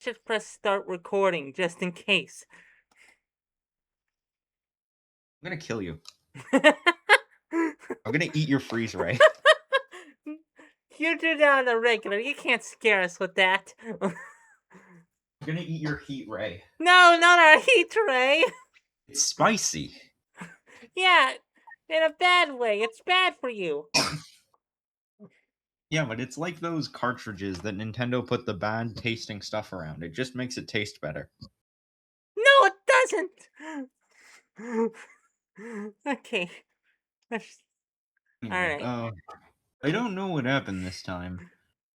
Just press start recording just in case. I'm gonna kill you. I'm gonna eat your freeze ray. You do that on the regular. You can't scare us with that. I'm gonna eat your heat ray. No, not our heat ray. It's spicy. Yeah, in a bad way. It's bad for you. Yeah, but it's like those cartridges that Nintendo put the bad tasting stuff around. It just makes it taste better. No, it doesn't. Okay. All Anyway, right. I don't know what happened this time.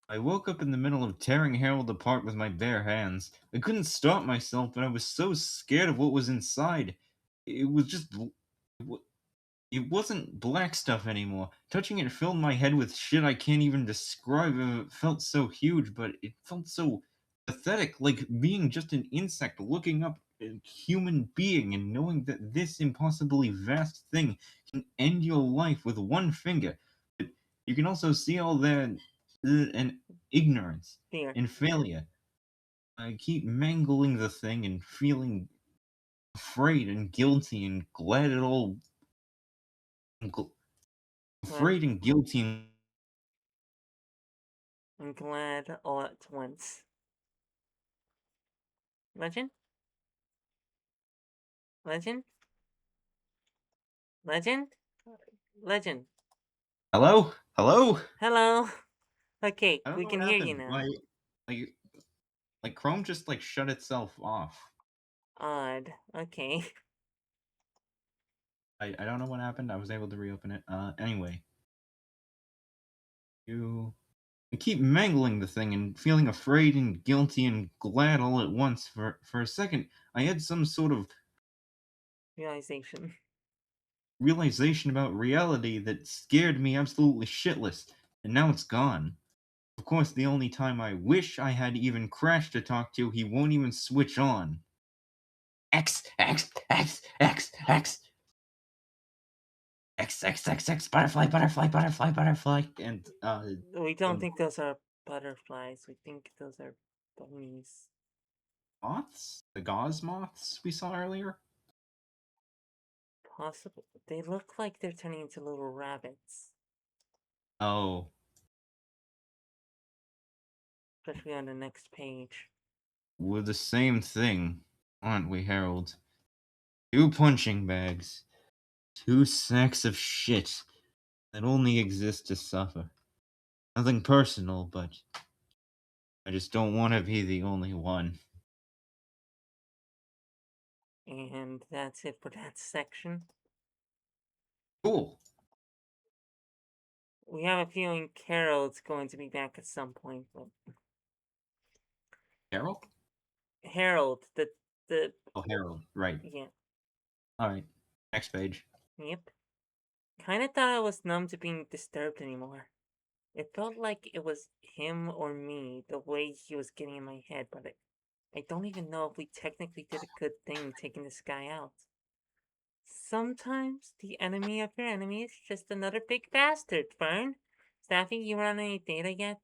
I woke up in the middle of tearing Harold apart with my bare hands. I couldn't stop myself, but I was so scared of what was inside. It was just. It wasn't black stuff anymore. Touching it filled my head with shit I can't even describe. It felt so huge, but it felt so pathetic, like being just an insect looking up a human being and knowing that this impossibly vast thing can end your life with one finger. But you can also see all their and ignorance Here. and failure. I keep mangling the thing and feeling afraid and guilty and glad it all. What? Afraid and guilty and I'm glad all at once. Legend? Legend? Legend? Legend. hello? Hello? Hello? Okay, I don't we know what can hear you happened. now. Like, like Chrome just like shut itself off. Odd. Okay. I don't know what happened. I was able to reopen it. Anyway, you I keep mangling the thing and feeling afraid and guilty and glad all at once. For a second, I had some sort of Realization. realization about reality that scared me absolutely shitless, and now it's gone. Of course, the only time I wish I had even Crash to talk to, he won't even switch on. X X X X X X X X X butterfly butterfly butterfly butterfly and We don't the think those are butterflies. We think those are bunnies. moths, the gauze moths we saw earlier. Possible. They look like they're turning into little rabbits. Oh, Especially on the next page. we're the same thing, aren't we, Harold? Two punching bags, two sacks of shit that only exist to suffer. Nothing personal, but I just don't want to be the only one. And that's it for that section. Cool. We have a feeling Carol's going to be back at some point, but Carol? Harold, the Oh, Harold. Right. yeah, All right. Next page. yep. Kinda thought I was numb to being disturbed anymore. It felt like it was him or me, the way he was getting in my head, but I don't even know if we technically did a good thing taking this guy out. Sometimes the enemy of your enemy is just another big bastard, Fern. Staffy, you run any data yet?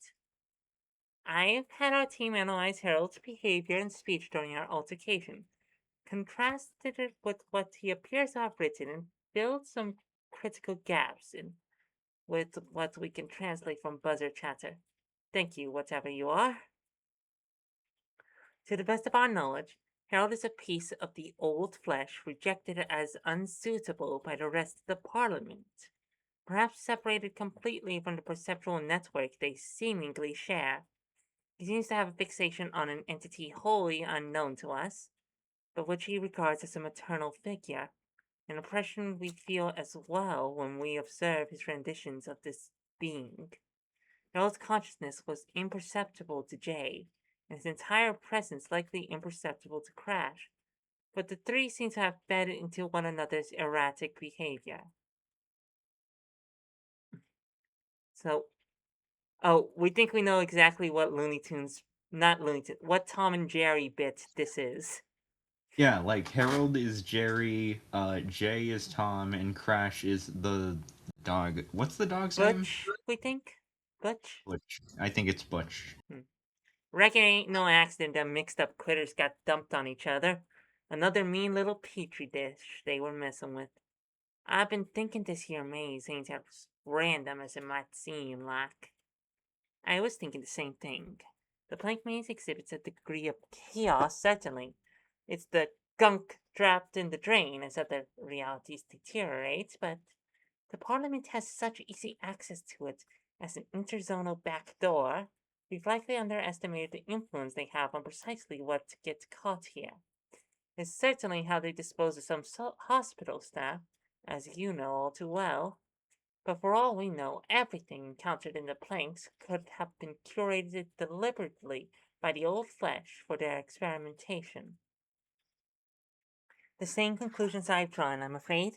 I've had our team analyze Harold's behavior and speech during our altercation, contrasted it with what he appears to have written, and filled some critical gaps in with what we can translate from buzzer chatter. Thank you, whatever you are. To the best of our knowledge, Harold is a piece of the old flesh rejected as unsuitable by the rest of the Parliament, perhaps separated completely from the perceptual network they seemingly share. He seems to have a fixation on an entity wholly unknown to us, but which he regards as a maternal figure, an impression we feel as well when we observe his renditions of this being. Harold's consciousness was imperceptible to Jay, and his entire presence likely imperceptible to Crash, but the three seem to have fed into one another's erratic behavior. So, oh, we think we know exactly what Looney Tunes, not Looney Tunes, what Tom and Jerry bit this is. Yeah, like Harold is Jerry, Jay is Tom, and Crash is the dog. What's the dog's name? Butch, we think? Butch? Butch. I think it's Butch. Hmm. Reckon it ain't no accident them mixed up critters got dumped on each other. Another mean little petri dish they were messing with. I've been thinking this here maze ain't as random as it might seem like. I was thinking the same thing. The plank maze exhibits a degree of chaos, certainly. It's the gunk trapped in the drain as other realities deteriorate, but the Parliament has such easy access to it as an interzonal back door. We've likely underestimated the influence they have on precisely what gets caught here. It's certainly how they dispose of some hospital staff, as you know all too well. But for all we know, everything encountered in the planks could have been curated deliberately by the old flesh for their experimentation. The same conclusions I've drawn, I'm afraid,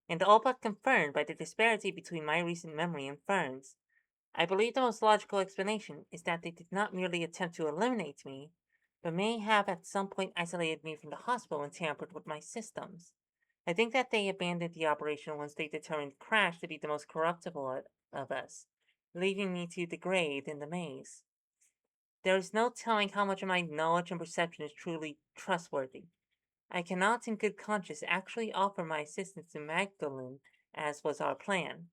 and all but confirmed by the disparity between my recent memory and Fern's. I believe the most logical explanation is that they did not merely attempt to eliminate me, but may have at some point isolated me from the hospital and tampered with my systems. I think that they abandoned the operation once they determined Crash to be the most corruptible of us, leaving me to degrade in the maze. There is no telling how much of my knowledge and perception is truly trustworthy. I cannot in good conscience actually offer my assistance to Magdalene, as was our plan.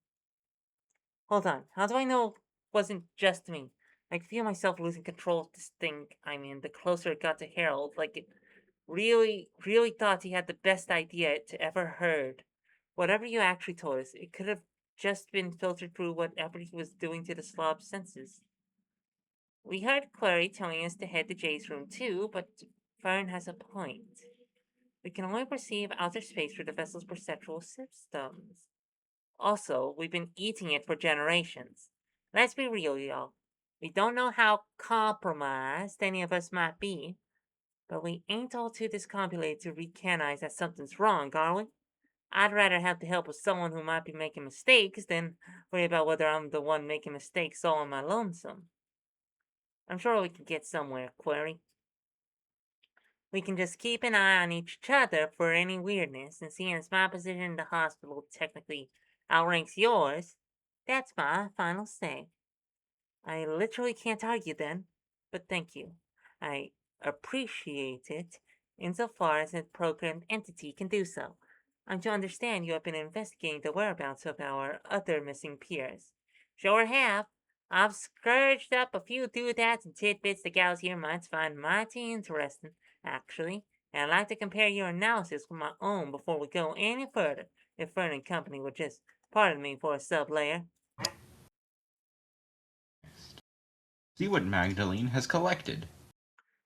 Hold on, how do I know it wasn't just me? I feel myself losing control of this thing I'm in the closer it got to Harold, like it really thought he had the best idea it ever heard. Whatever you actually told us, it could have just been filtered through whatever he was doing to the slob's senses. We heard Clary telling us to head to Jay's room too, but Fern has a point. We can only perceive outer space through the vessel's perceptual systems. Also, we've been eating it for generations. Let's be real, y'all. We don't know how compromised any of us might be, but we ain't all too discombobulated to recognize that something's wrong, are we? I'd rather have the help of someone who might be making mistakes than worry about whether I'm the one making mistakes all on my lonesome. I'm sure we can get somewhere, Query. We can just keep an eye on each other for any weirdness, and seeing as my position in the hospital technically outranks yours, that's my final say. I literally can't argue then, but thank you. I appreciate it insofar as a programmed entity can do so. I'm to understand you have been investigating the whereabouts of our other missing peers. Sure have. I've scourged up a few doodads and tidbits the gals here might find mighty interesting, actually, and I'd like to compare your analysis with my own before we go any further, if Fern and Company would just pardon me for a sub-layer. See what Magdalene has collected.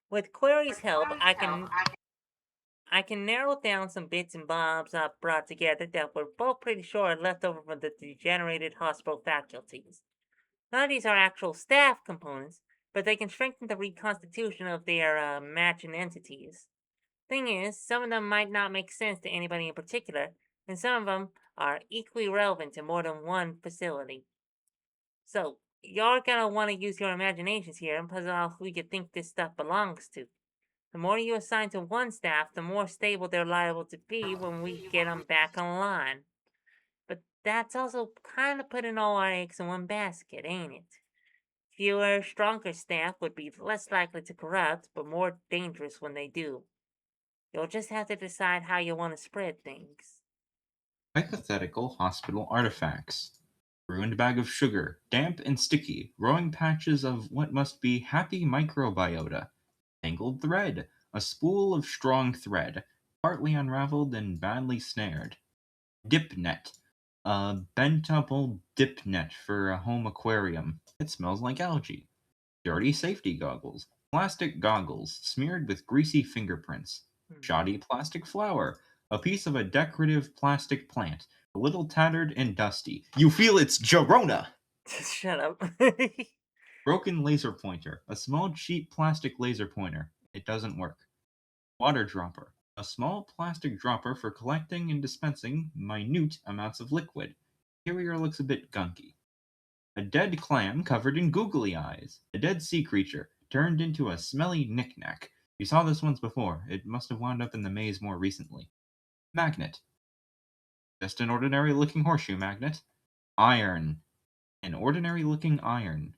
With Query's help, I can narrow down some bits and bobs I've brought together that we're both pretty sure are left over from the degenerated hospital faculties. None of these are actual staff components, but they can strengthen the reconstitution of their imagined entities. Thing is, some of them might not make sense to anybody in particular, and some of them are equally relevant to more than one facility. So, you're gonna want to use your imaginations here and puzzle out who you think this stuff belongs to. The more you assign to one staff, the more stable they're liable to be when we get them back online. But that's also kind of putting all our eggs in one basket, ain't it? Fewer, stronger staff would be less likely to corrupt, but more dangerous when they do. You'll just have to decide how you want to spread things. Hypothetical hospital artifacts. Ruined bag of sugar, damp and sticky, growing patches of what must be happy microbiota. Tangled thread, a spool of strong thread, partly unraveled and badly snared. Dip net, a bent up old dip net for a home aquarium. It smells like algae. Dirty safety goggles, plastic goggles smeared with greasy fingerprints. Hmm. Shoddy plastic flower, a piece of a decorative plastic plant, a little tattered and dusty. You feel it's Jarona! Shut up. Broken laser pointer, a small cheap plastic laser pointer. It doesn't work. Water dropper, a small plastic dropper for collecting and dispensing minute amounts of liquid. Interior looks a bit gunky. A dead clam covered in googly eyes. A dead sea creature turned into a smelly knickknack. You saw this once before. It must have wound up in the maze more recently. Magnet. Just an ordinary looking horseshoe magnet. Iron. An ordinary looking iron.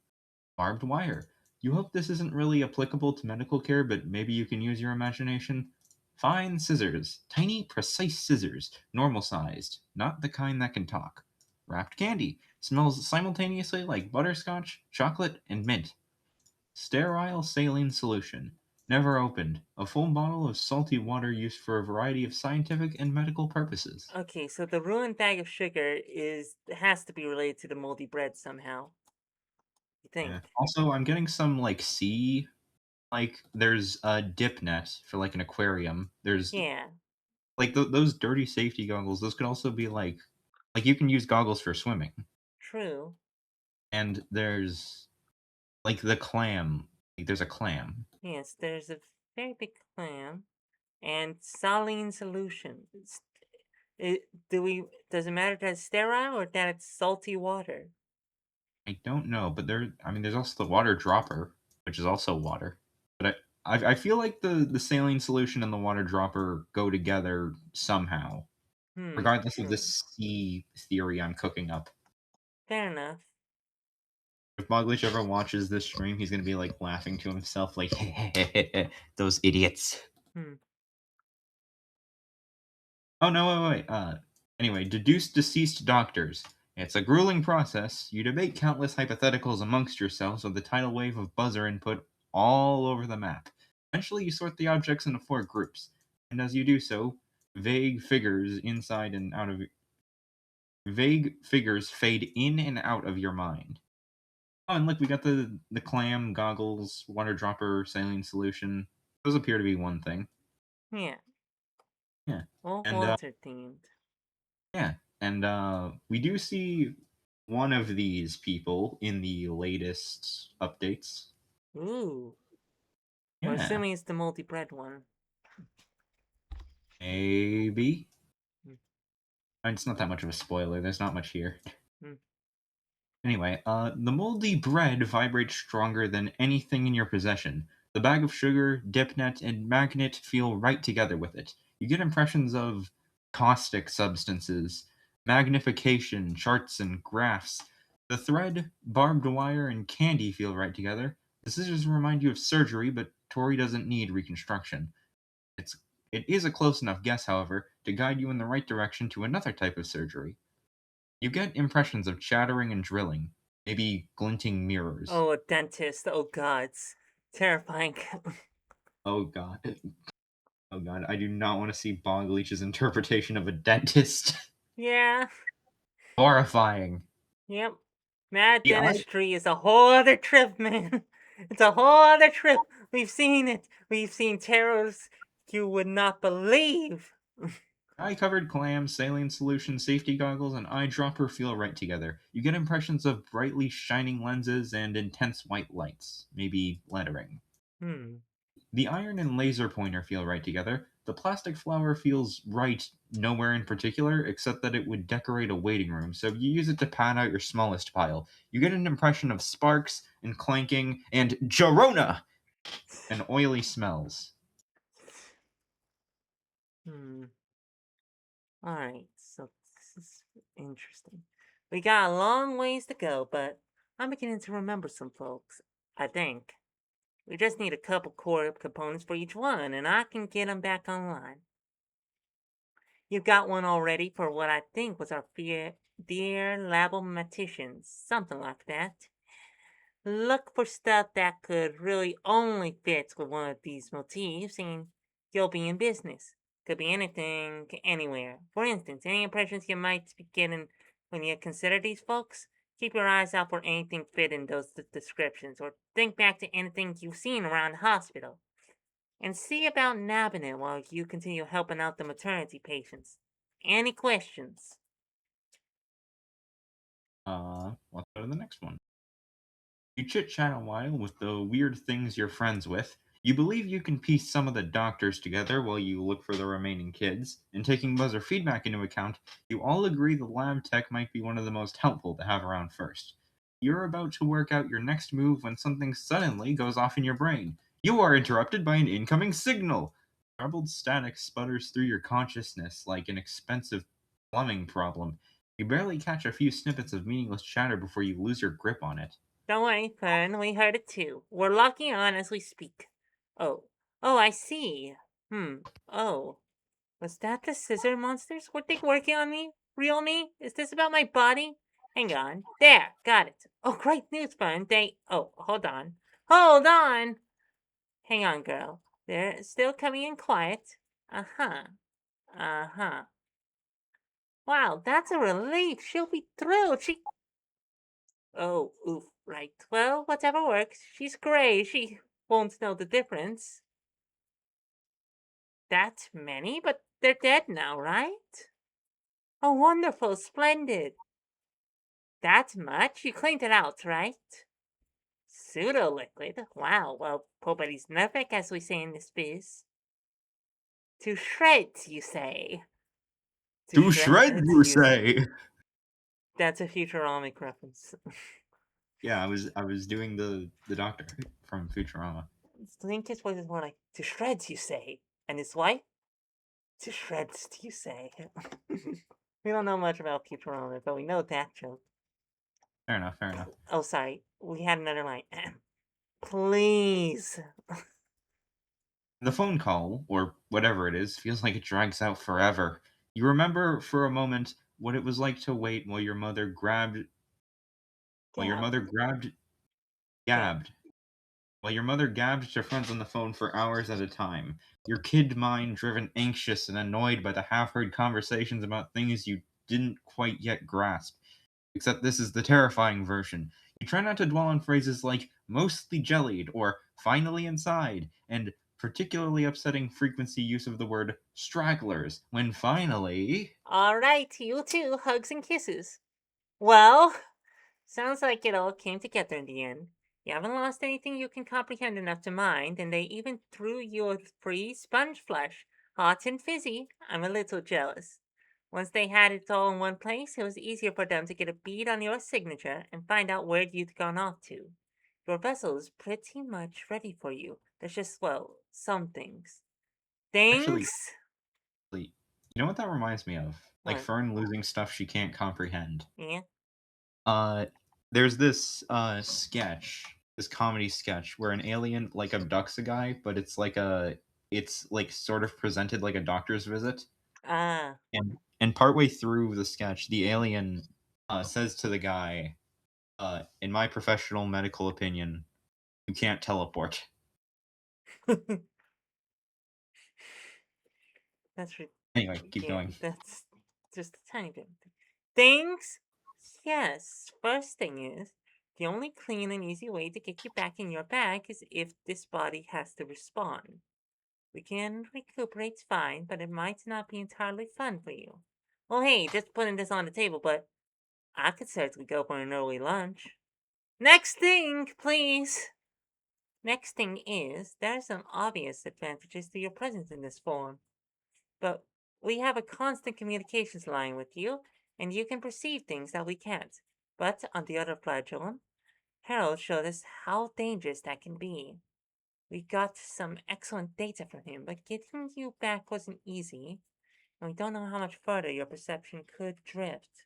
Barbed wire. You hope this isn't really applicable to medical care, but maybe you can use your imagination? Fine scissors. Tiny, precise scissors. Normal sized. Not the kind that can talk. Wrapped candy. Smells simultaneously like butterscotch, chocolate, and mint. Sterile saline solution. Never opened. A full bottle of salty water used for a variety of scientific and medical purposes. Okay, so the ruined bag of sugar is has to be related to the moldy bread somehow. You Yeah. think? Also, I'm getting some like sea, like there's a dip net for like an aquarium. There's Yeah, like those dirty safety goggles. Those could also be like you can use goggles for swimming. true. And there's like the clam. Like there's a clam. Yes, there's a very big clam and saline solution. Does it matter that it's sterile or that it's salty water? I don't know, but there's also the water dropper, which is also water. But I feel like the saline solution and the water dropper go together somehow, regardless of True. this sea theory I'm cooking up. Fair enough. If Moglich ever watches this stream, he's gonna be like laughing to himself, like those idiots. Hmm. Oh no, wait. Anyway, deduce deceased doctors. It's a grueling process. You debate countless hypotheticals amongst yourselves with a tidal wave of buzzer input all over the map. Eventually, you sort the objects into four groups, and as you do so, vague figures inside and out of vague figures fade in and out of your mind. Oh, and look, we got the clam, goggles, water dropper, saline solution. Those appear to be one thing. Yeah. Yeah, All and water themed. yeah, and we do see one of these people in the latest updates. Ooh. We're Yeah, assuming it's the multi bread one. maybe. Hmm. It's not that much of a spoiler. There's not much here. Hmm. Anyway, the moldy bread vibrates stronger than anything in your possession. The bag of sugar, dip net, and magnet feel right together with it. You get impressions of caustic substances, magnification, charts, and graphs. The thread, barbed wire, and candy feel right together. The scissors remind you of surgery, but Tori doesn't need reconstruction. It's it is a close enough guess, however, to guide you in the right direction to another type of surgery. You get impressions of chattering and drilling, maybe glinting mirrors. Oh, a dentist. Oh, God. It's terrifying. Oh god. Oh god, I do not want to see Bog Leech's interpretation of a dentist. Yeah. Horrifying. Yep. Mad The eye dentistry is a whole other trip, man. It's a whole other trip. We've seen it. We've seen terrors you would not believe. eye covered clam, saline solution, safety goggles, and eyedropper feel right together. You get impressions of brightly shining lenses and intense white lights, maybe lettering. Hmm. The iron and laser pointer feel right together. The plastic flower feels right nowhere in particular, except that it would decorate a waiting room, so you use it to pad out your smallest pile. You get an impression of sparks and clanking and Jarona and oily smells. Hmm. Alright, so this is interesting. We got a long ways to go, but I'm beginning to remember some folks. I think. We just need a couple core components for each one, and I can get them back online. You've got one already for what I think was our dear labomaticians, something like that. Look for stuff that could really only fit with one of these motifs, and you'll be in business. Could be anything, anywhere. For instance, any impressions you might be getting when you consider these folks? Keep your eyes out for anything fit in those descriptions, or think back to anything you've seen around the hospital. And see about nabbing it while you continue helping out the maternity patients. Any questions? Let's go to the next one. You chit chat a while with the weird things you're friends with. You believe you can piece some of the doctors together while you look for the remaining kids, and taking buzzer feedback into account, you all agree the lab tech might be one of the most helpful to have around first. You're about to work out your next move when something suddenly goes off in your brain. You are interrupted by an incoming signal! Garbled static sputters through your consciousness like an expensive plumbing problem. You barely catch a few snippets of meaningless chatter before you lose your grip on it. Don't worry, Fern. We heard it too. We're locking on as we speak. Oh. Oh, I see. Hmm. Oh. Was that the scissor monsters? Were they working on me? Real me? Is this about my body? Hang on. There. Got it. Oh, great news, Fern. Oh, hold on. Hold on! Hang on, girl. They're still coming in quiet. Uh-huh. Uh-huh. Wow, that's a relief. She'll be thrilled. Oh, oof, right. Well, whatever works. She's gray. She won't know the difference. That many? But they're dead now, right? Oh, wonderful. Splendid. That much? You cleaned it out, right? Pseudo-liquid? Wow, well, nobody's nervous, as we say in this biz. To shreds, you say? To To shreds, shreds, you you say? say? That's a Futuramic reference. Yeah, I was doing the doctor from Futurama. Link's voice is more like, to shreds, you say? And his wife? To shreds, you say? We don't know much about Futurama, but we know that joke. Fair enough, fair enough. Oh, sorry. We had another line. Please. The phone call, or whatever it is, feels like it drags out forever. You remember for a moment what it was like to wait while your Gab. mother grabbed Gab. gabbed while your mother gabbed to friends on the phone for hours at a time, your kid mind driven anxious and annoyed by the half heard conversations about things you didn't quite yet grasp. Except this is the terrifying version. You try not to dwell on phrases like mostly jellied or finally inside, and particularly upsetting frequency use of the word stragglers when finally. All right, you too. Hugs and kisses. Well, sounds like it all came together in the end. You haven't lost anything you can comprehend enough to mind, and they even threw you a free sponge flush, hot and fizzy. I'm a little jealous. Once they had it all in one place, it was easier for them to get a bead on your signature and find out where you'd gone off to. Your vessel is pretty much ready for you. There's just, well, some things. Actually, Things? you know what that reminds me of? Like What? Fern losing stuff she can't comprehend. Yeah? Uh, there's this comedy sketch where an alien like abducts a guy, but it's like sort of presented like a doctor's visit. Ah. And partway through the sketch, the alien says to the guy, "In my professional medical opinion, you can't teleport." That's re- Anyway, keep yeah, going. that's just a tiny bit. Things? Yes. First thing is, the only clean and easy way to get you back in your bag is if this body has to respond. We can recuperate fine, but it might not be entirely fun for you. Well, hey, just putting this on the table, but I could certainly go for an early lunch. Next thing, please. Next thing is, there are some obvious advantages to your presence in this form. But we have a constant communications line with you, and you can perceive things that we can't. But on the other flagellum, Harold showed us how dangerous that can be. We got some excellent data from him, but getting you back wasn't easy, and we don't know how much further your perception could drift.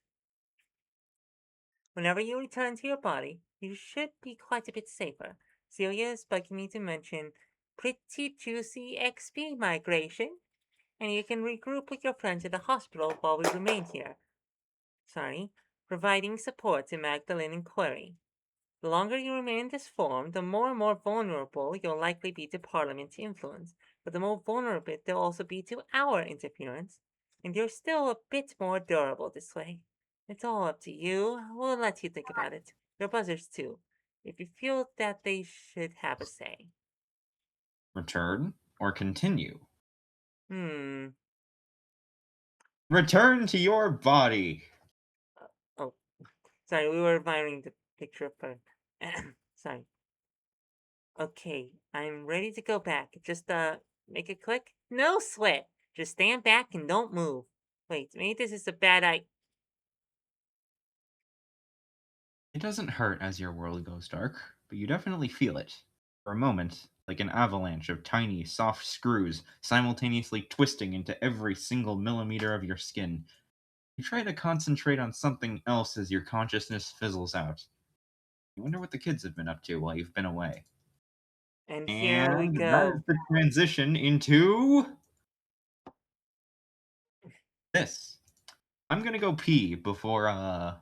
Whenever you return to your body, you should be quite a bit safer. Celia is bugging me to mention pretty juicy XP migration, and you can regroup with your friends at the hospital while we remain here. Sorry, providing support to Magdalene and Query. The longer you remain in this form, the more and more vulnerable you'll likely be to Parliament's influence, but the more vulnerable they'll also be to our interference, and you're still a bit more durable this way. It's all up to you. We'll let you think about it. Your buzzers, too, if you feel that they should have a say. Return or continue? Hmm. Return to your body. Oh, sorry, we were admiring the picture of her. Sorry. Okay, I'm ready to go back. Just, make it click. No sweat. Just stand back and don't move. Wait, maybe this is a bad idea. It doesn't hurt as your world goes dark, but you definitely feel it. For a moment, like an avalanche of tiny, soft screws simultaneously twisting into every single millimeter of your skin. You try to concentrate on something else as your consciousness fizzles out. I wonder what the kids have been up to while you've been away. And here we And that is go. the transition into this. I'm gonna go pee before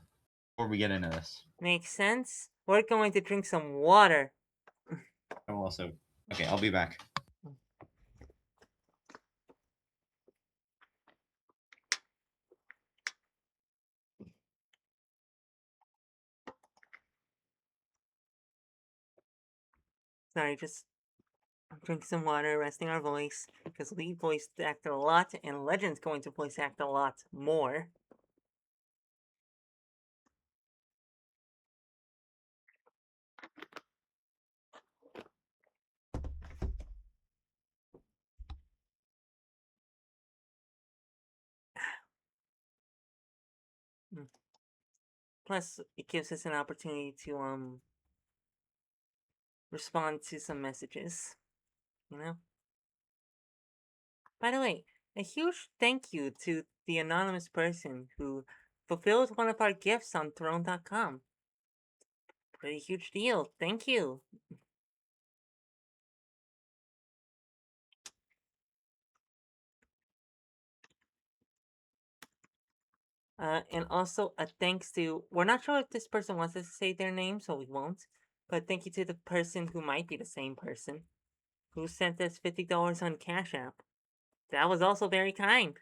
we get into this. Makes sense. We're going to drink some water. I will also. Okay, I'll be back. Sorry, just drink some water, resting our voice, because we voiced act a lot, and Legend's going to voice act a lot more. Mm. Plus, it gives us an opportunity to respond to some messages, you know? By the way, a huge thank you to the anonymous person who fulfilled one of our gifts on Throne.com. Pretty huge deal. Thank you. And also a thanks to, we're not sure if this person wants us to say their name, so we won't. But thank you to the person who might be the same person who sent us $50 on Cash App. That was also very kind.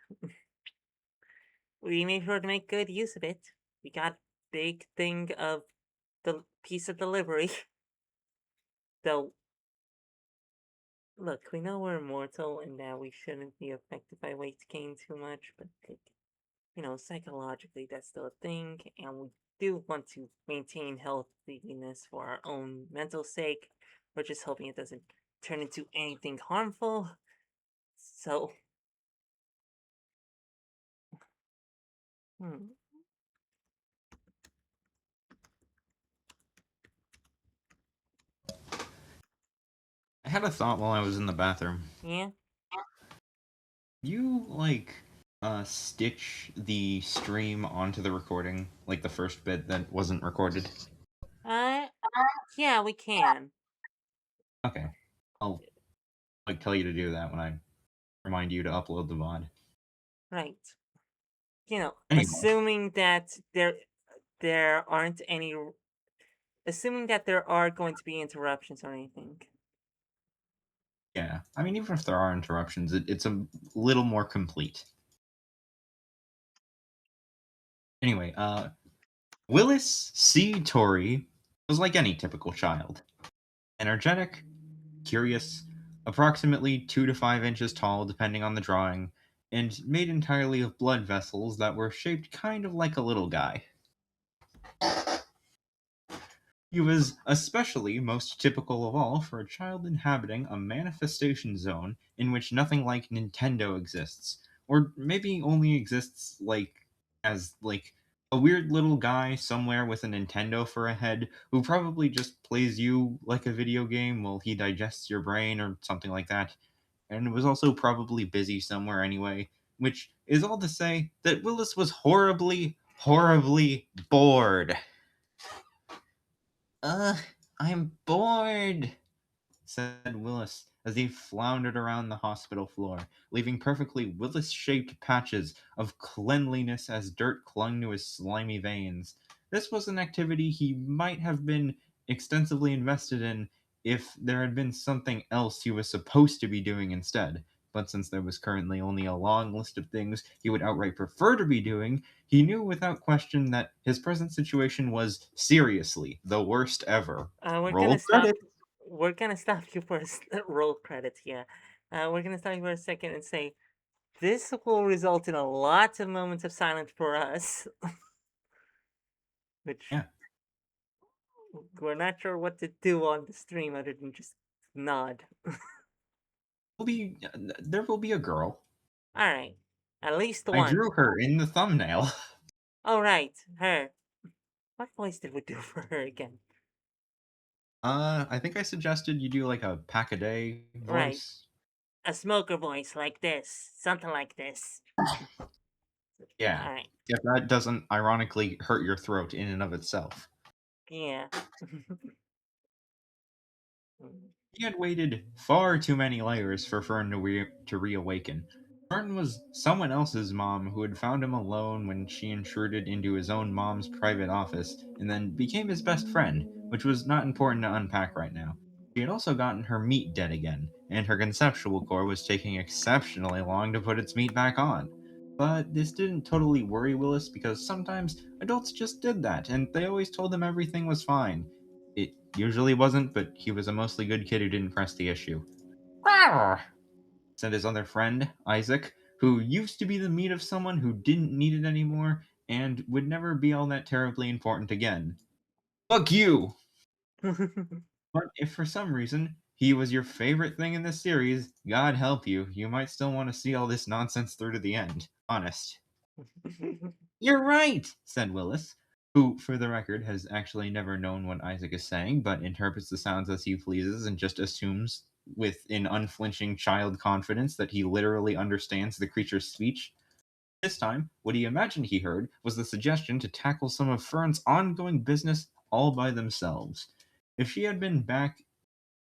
We made sure to make good use of it. We got big thing of the piece of delivery. Though, look, we know we're immortal and that we shouldn't be affected by weight gain too much, but psychologically that's still a thing, and we do want to maintain healthiness for our own mental sake. We're just hoping it doesn't turn into anything harmful. So, hmm, I had a thought while I was in the bathroom. yeah. You stitch the stream onto the recording, like the first bit that wasn't recorded. Uh, yeah, we can. Okay, I'll tell you to do that when I remind you to upload the VOD. Right. Anyway, Assuming that there aren't any, assuming that there are going to be interruptions or anything. yeah. I mean, even if there are interruptions, it's a little more complete. Anyway, Willis C. Torrey was like any typical child. Energetic, curious, approximately 2 to 5 inches tall depending on the drawing, and made entirely of blood vessels that were shaped kind of like a little guy. He was especially most typical of all for a child inhabiting a manifestation zone in which nothing like Nintendo exists, or maybe only exists as a weird little guy somewhere with a Nintendo for a head who probably just plays you like a video game while he digests your brain or something like that, and was also probably busy somewhere anyway, which is all to say that Willis was horribly, horribly bored. Ugh, I'm bored, said Willis as he floundered around the hospital floor, leaving perfectly Willis shaped patches of cleanliness as dirt clung to his slimy veins. This was an activity he might have been extensively invested in if there had been something else he was supposed to be doing instead. But since there was currently only a long list of things he would outright prefer to be doing, he knew without question that his present situation was seriously the worst ever. We're Roll gonna stop. credit. We're gonna stop you for roll credits. Yeah. We're gonna stop you for a second and say this will result in a lot of moments of silence for us, which Yeah. we're not sure what to do on the stream other than just nod. There will be a girl. All right, at least I one. drew her in the thumbnail. All right, her. What voice did we do for her again? I think I suggested you do like a pack a day Right, voice. a smoker voice like this, something like this. Yeah. All right, If that doesn't ironically hurt your throat in and of itself. Yeah. He had waited far too many layers for Fern to reawaken. Fern was someone else's mom who had found him alone when she intruded into his own mom's private office and then became his best friend, which was not important to unpack right now. She had also gotten her meat dead again, and her conceptual core was taking exceptionally long to put its meat back on. But this didn't totally worry Willis because sometimes adults just did that, and they always told him everything was fine. It usually wasn't, but he was a mostly good kid who didn't press the issue. "Rawr," said his other friend, Isaac, who used to be the meat of someone who didn't need it anymore and would never be all that terribly important again. Fuck you! But if for some reason he was your favorite thing in this series, God help you, you might still want to see all this nonsense through to the end. Honest. "You're right," said Willis, who, for the record, has actually never known what Isaac is saying, but interprets the sounds as he pleases and just assumes, with an unflinching child confidence, that he literally understands the creature's speech. This time, what he imagined he heard was the suggestion to tackle some of Fern's ongoing business all by themselves. If she had been back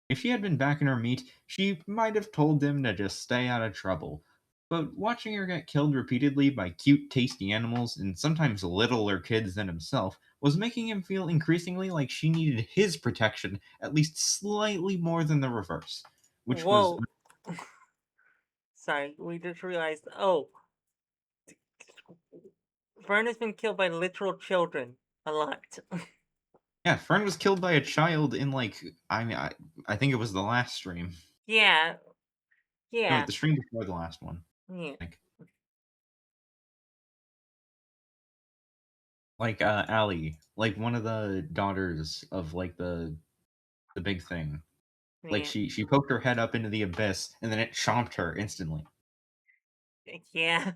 if she had been back in her meat, she might have told them to just stay out of trouble. But watching her get killed repeatedly by cute, tasty animals, and sometimes littler kids than himself, was making him feel increasingly like she needed his protection at least slightly more than the reverse. Which was. Whoa. Sorry, we just realized. Oh, Vern has been killed by literal children a lot. Yeah, Fern was killed by a child in, like, I think it was the last stream. Yeah, No, wait, yeah, the stream before the last one. yeah, I think. Like, Allie, like one of the daughters of, like, the big thing. Like yeah, she poked her head up into the abyss and then it chomped her instantly. yeah,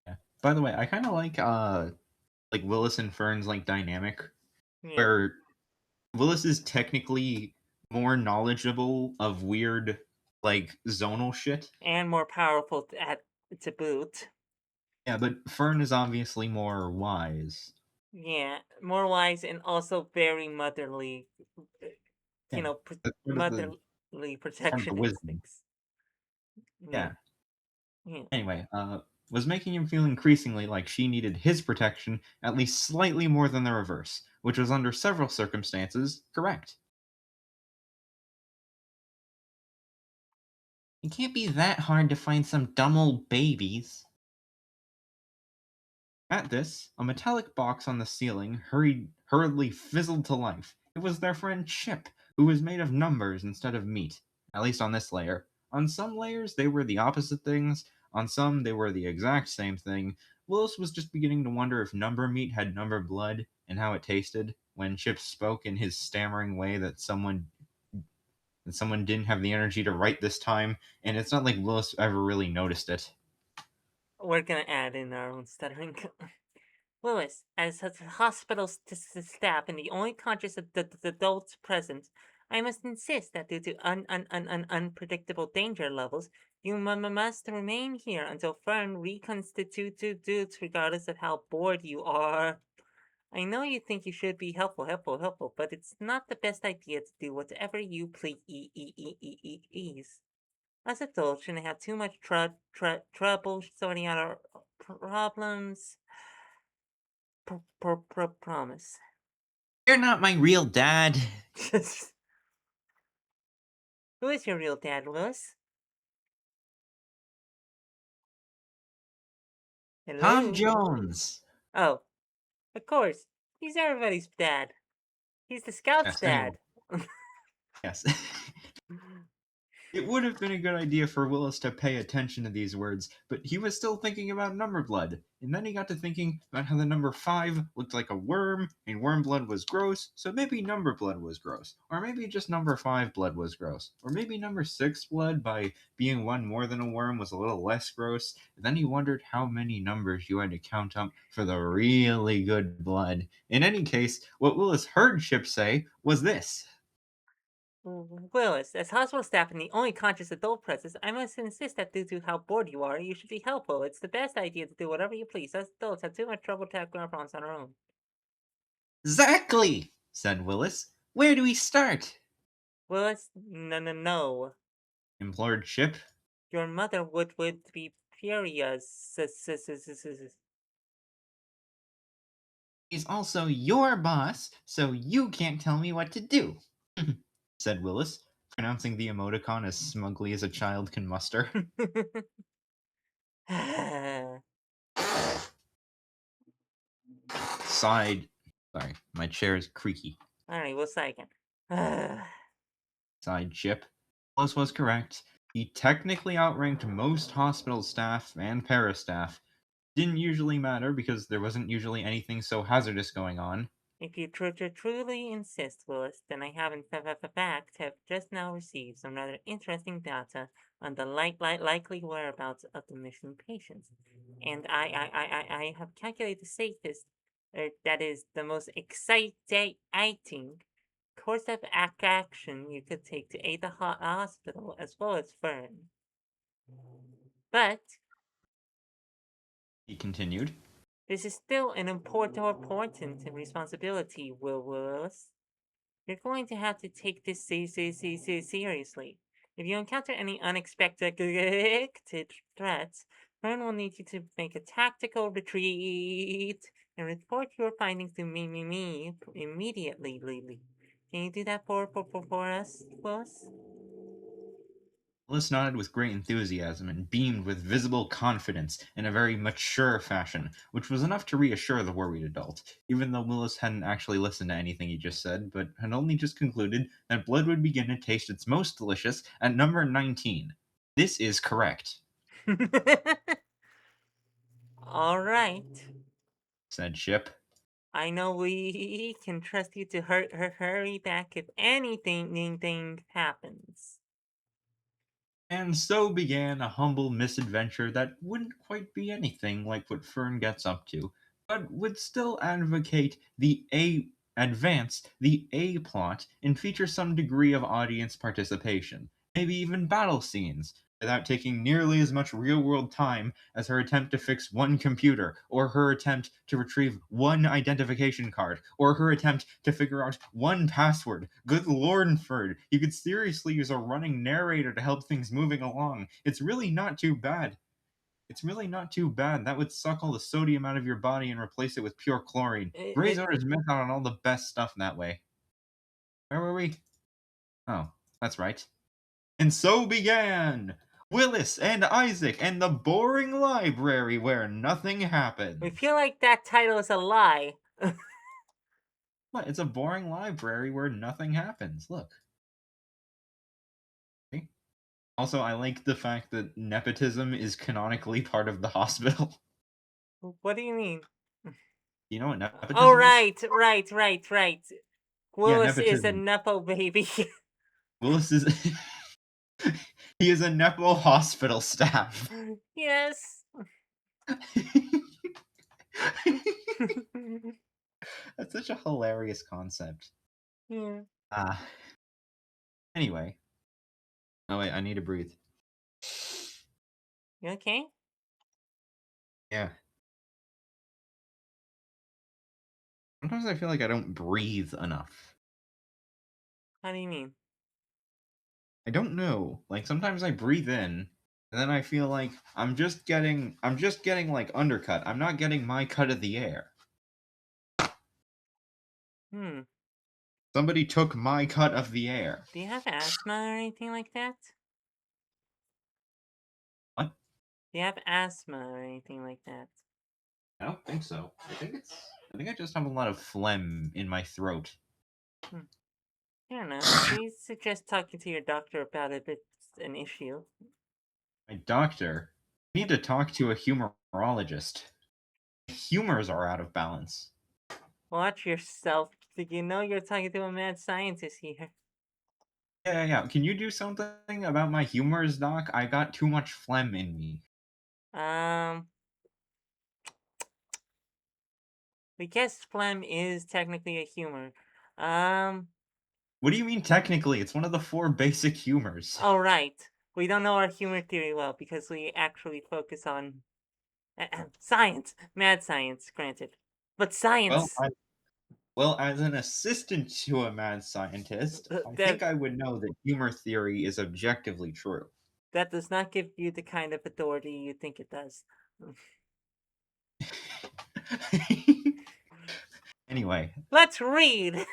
Yeah. By the way, I kind of like Willis and Fern's like dynamic yeah. where Willis is technically more knowledgeable of weird like zonal shit. And more powerful to boot. Yeah, but Fern is obviously more wise. Yeah, more wise and also very motherly. You Yeah. know, That's motherly part of the protection wisdom. instincts. Yeah, Yeah. yeah. Anyway, was making him feel increasingly like she needed his protection at least slightly more than the reverse, which was under several circumstances correct. It can't be that hard to find some dumb old babies. At this, a metallic box on the ceiling hurriedly fizzled to life. It was their friend Chip, who was made of numbers instead of meat. At least on this layer. On some layers, they were the opposite things. On some, they were the exact same thing. Willis was just beginning to wonder if number meat had number blood and how it tasted when Chip spoke in his stammering way that someone didn't have the energy to write this time, and it's not like Willis ever really noticed it. We're gonna add in our own stuttering. Willis, as a hospital staff and the only conscious adults present, I must insist that due to unpredictable danger levels, you must remain here until Fern reconstitutes, regardless of how bored you are. I know you think you should be helpful, but it's not the best idea to do whatever you please. As adults, shouldn't have too much trouble sorting out our problems. Promise. You're not my real dad. Who is your real dad, Lewis? Tom Hello? Jones. Oh, of course. He's everybody's dad. He's the scout's Yes, anyway. dad. Yes. It would have been a good idea for Willis to pay attention to these words, but he was still thinking about number blood. And then he got to thinking about how the number 5 looked like a worm, and worm blood was gross, so maybe number blood was gross. Or maybe just number 5 blood was gross. Or maybe number 6 blood, by being one more than a worm, was a little less gross. And then he wondered how many numbers you had to count up for the really good blood. In any case, what Willis heard Chip say was this. Willis, as hospital staff and the only conscious adult present, I must insist that due to how bored you are, you should be helpful. It's the best idea to do whatever you please. Us adults have too much trouble tackling our problems on our own. Exactly, said Willis. Where do we start? Willis, no, no, no. Implored Chip. Your mother would be furious. He's also your boss, so you can't tell me what to do, said Willis, pronouncing the emoticon as smugly as a child can muster. Sighed. Sorry, my chair is creaky. Alright, we'll second. Sighed Chip. Willis was correct. He technically outranked most hospital staff and para-staff. Didn't usually matter because there wasn't usually anything so hazardous going on. If you truly insist, Willis, then I have in fact have just now received some rather interesting data on the likely whereabouts of the missing patients. And I have calculated the safest, that is, the most exciting course of action you could take to aid the hospital as well as Fern. But He continued. this is still an important responsibility, Willis. You're going to have to take this seriously. If you encounter any unexpected threats, Fern will need you to make a tactical retreat and report your findings to me immediately. Can you do that for us, Willis? Willis nodded with great enthusiasm and beamed with visible confidence in a very mature fashion, which was enough to reassure the worried adult, even though Willis hadn't actually listened to anything he just said, but had only just concluded that blood would begin to taste its most delicious at number 19. This is correct, All right. said Ship. I know we can trust you to hurry back if anything happens. And so began a humble misadventure that wouldn't quite be anything like what Fern gets up to, but would still advance the A plot and feature some degree of audience participation, maybe even battle scenes, without taking nearly as much real-world time as her attempt to fix one computer, or her attempt to retrieve one identification card, or her attempt to figure out one password. Good Lordford, you could seriously use a running narrator to help things moving along. It's really not too bad. It's really not too bad. That would suck all the sodium out of your body and replace it with pure chlorine. Gray's It, orders missed out on all the best stuff that way. Where were we? Oh, that's right. And so began Willis and Isaac and the boring library where nothing we happens. feel like that title is a lie. What? It's a boring library where nothing happens. Look. Okay. Also, I like the fact that nepotism is canonically part of the hospital. What do you mean? You know what Oh, nepotism is? right. Yeah, Willis is a nepotism. nepo baby. Willis is he is a nepo hospital staff. Yes. That's such a hilarious concept. Yeah. Ah. Anyway. Oh wait, I need to breathe. You okay? Yeah. Sometimes I feel like I don't breathe enough. How do you mean? I don't know. Like sometimes I breathe in and then I feel like I'm just getting like undercut. I'm not getting my cut of the air. Hmm. Somebody took my cut of the air. Do you have asthma or anything like that? What? Do you have asthma or anything like that? I don't think so. I think I just have a lot of phlegm in my throat. Hmm. I don't know. We suggest talking to your doctor about it if it's an issue. My doctor. I need to talk to a humorologist. Humors are out of balance. Watch yourself. Did you know you're talking to a mad scientist here? Yeah. Can you do something about my humors, doc? I got too much phlegm in me. Um, we guess phlegm is technically a humor. Um, What do you mean technically? It's one of the four basic humors. oh right. We don't know our humor theory well because we actually focus on science. Mad science, granted. But Well, science! Well, as an assistant to a mad scientist, I think That I would know that humor theory is objectively true. that does not give you the kind of authority you think it does. Anyway, Let's read.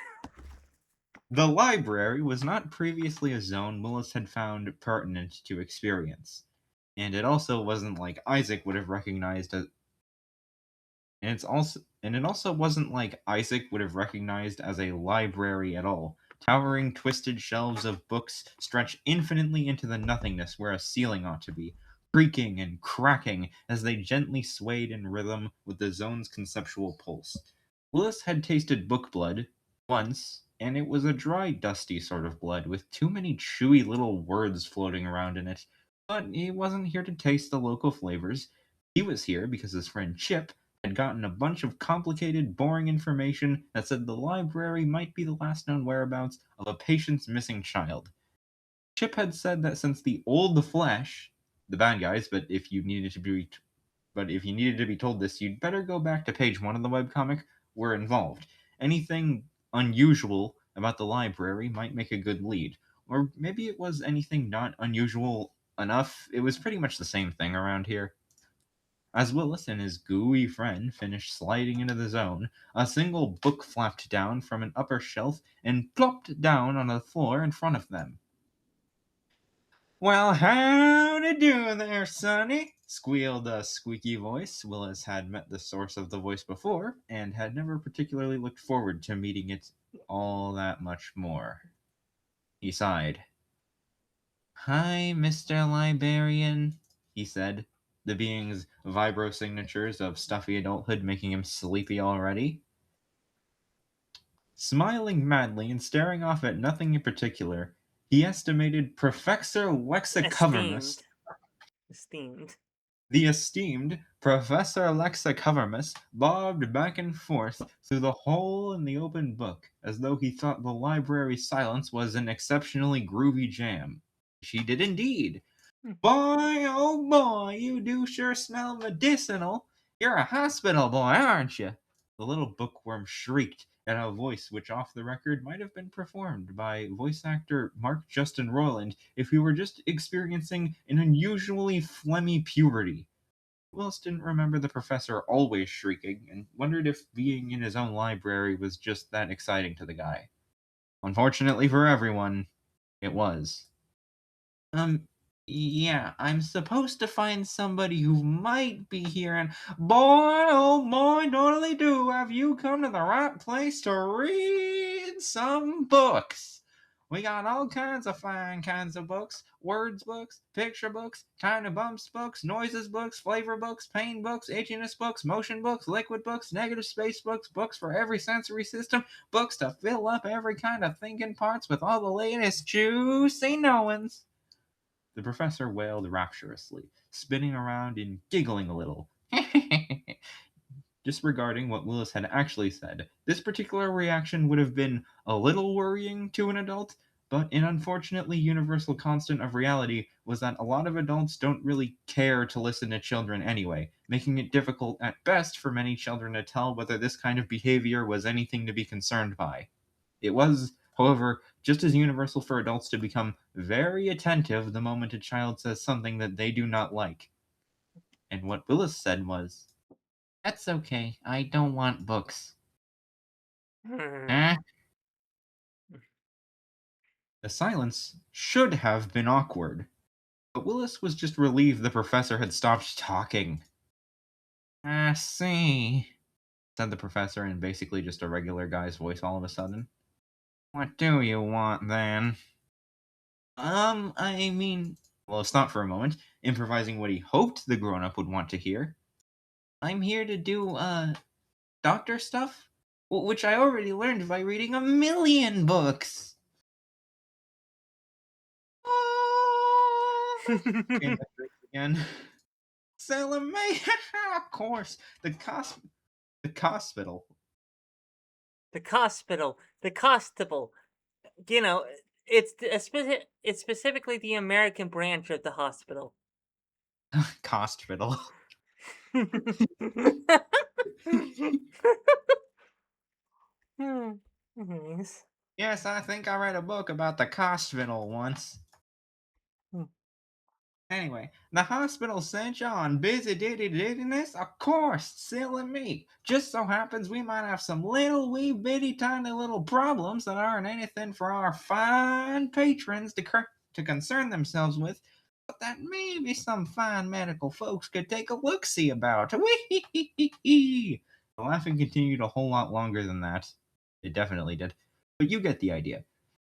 the library was not previously a zone Willis had found pertinent to experience, and it also wasn't like Isaac would have recognized as and it also wasn't like Isaac would have recognized as a library at all. Towering twisted shelves of books stretch infinitely into the nothingness where a ceiling ought to be, creaking and cracking as they gently swayed in rhythm with the zone's conceptual pulse. Willis had tasted book blood once, and it was a dry, dusty sort of blood with too many chewy little words floating around in it. But he wasn't here to taste the local flavors. He was here because his friend Chip had gotten a bunch of complicated, boring information that said the library might be the last known whereabouts of a patient's missing child. Chip had said that since the old Flesh, the bad guys, but if you needed to be told this, you'd better go back to page 1 of the webcomic, were involved. Anything unusual about the library might make a good lead. Or maybe it was anything not unusual enough. It was pretty much the same thing around here. As Willis and his gooey friend finished sliding into the zone, a single book flapped down from an upper shelf and plopped down on the floor in front of them. Well, howdy do there, Sonny, squealed a squeaky voice. Willis had met the source of the voice before, and had never particularly looked forward to meeting it all that much more. He sighed. Hi, Mr. Librarian, he said, the being's vibro signatures of stuffy adulthood making him sleepy already. Smiling madly and staring off at nothing in particular, he estimated Professor Lexicovermus, Esteemed. Esteemed. the esteemed Professor Lexicovermus, bobbed back and forth through the hole in the open book, as though he thought the library's silence was an exceptionally groovy jam. She did indeed. Boy, oh boy, you do sure smell medicinal. You're a hospital boy, aren't you? The little bookworm shrieked in a voice which, off the record, might have been performed by voice actor Mark Justin Roiland if he were just experiencing an unusually phlegmy puberty. Willis didn't remember the professor always shrieking and wondered if being in his own library was just that exciting to the guy. Unfortunately for everyone, it was. Um, yeah, I'm supposed to find somebody who might be here, and boy, oh boy, totally do have you come to the right place to read some books. We got all kinds of fine kinds of books: words books, picture books, tiny bumps books, noises books, flavor books, pain books, itchiness books, motion books, liquid books, negative space books, books for every sensory system, books to fill up every kind of thinking parts with all the latest juicy knowings. The professor wailed rapturously, spinning around and giggling a little. Disregarding what Willis had actually said, this particular reaction would have been a little worrying to an adult, but an unfortunately universal constant of reality was that a lot of adults don't really care to listen to children anyway, making it difficult at best for many children to tell whether this kind of behavior was anything to be concerned by. It was, however, just as universal for adults to become very attentive the moment a child says something that they do not like. And what Willis said was, "That's okay, I don't want books." Eh? The silence should have been awkward, but Willis was just relieved the professor had stopped talking. I see, said the professor in basically just a regular guy's voice all of a sudden. What do you want then? I mean, well, stop for a moment, improvising what he hoped the grown up would want to hear. I'm here to do, doctor stuff, which I already learned by reading a million books. Came back again. Salome, of course, the hospital. The hospital. The constable. You know, it's specifically the American branch of the hospital. Hospital. Hmm. Yes. Yes, I think I read a book about the hospital once. Hmm. Anyway, the hospital sent you on busy ditty dittiness? Of course, silly me. Just so happens we might have some little wee bitty tiny little problems that aren't anything for our fine patrons to concern themselves with, but that maybe some fine medical folks could take a look-see about. Wee-hee-hee-hee-hee. The laughing continued a whole lot longer than that. It definitely did. But you get the idea.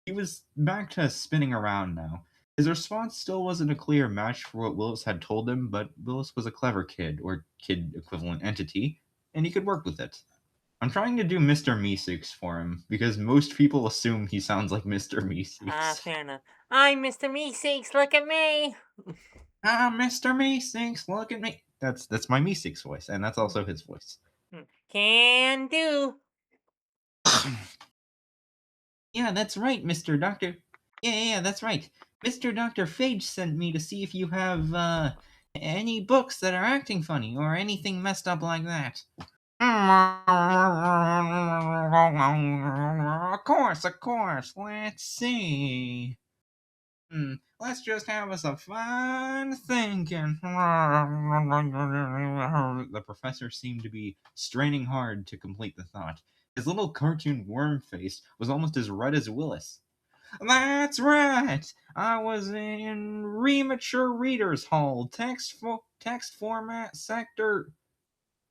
He was back to spinning around now. His response still wasn't a clear match for what Willis had told him, but Willis was a clever kid, or kid equivalent entity, and he could work with it. I'm trying to do Mr. Meeseeks for him, because most people assume he sounds like Mr. Ah, Meeseeks. fair enough. I'm Mr. Meeseeks, look at me! Ah, Mr. Meeseeks, look at me. That's my Meeseeks voice, and that's also his voice. Can do. Yeah, that's right, Mr. Doctor. Yeah, that's right. Mr. Dr. Phage sent me to see if you have, any books that are acting funny or anything messed up like that. Of course. Let's see. Let's just have us a fun thinking. The professor seemed to be straining hard to complete the thought. His little cartoon worm face was almost as red as Willis. That's right. I was in Remature Readers Hall, text format sector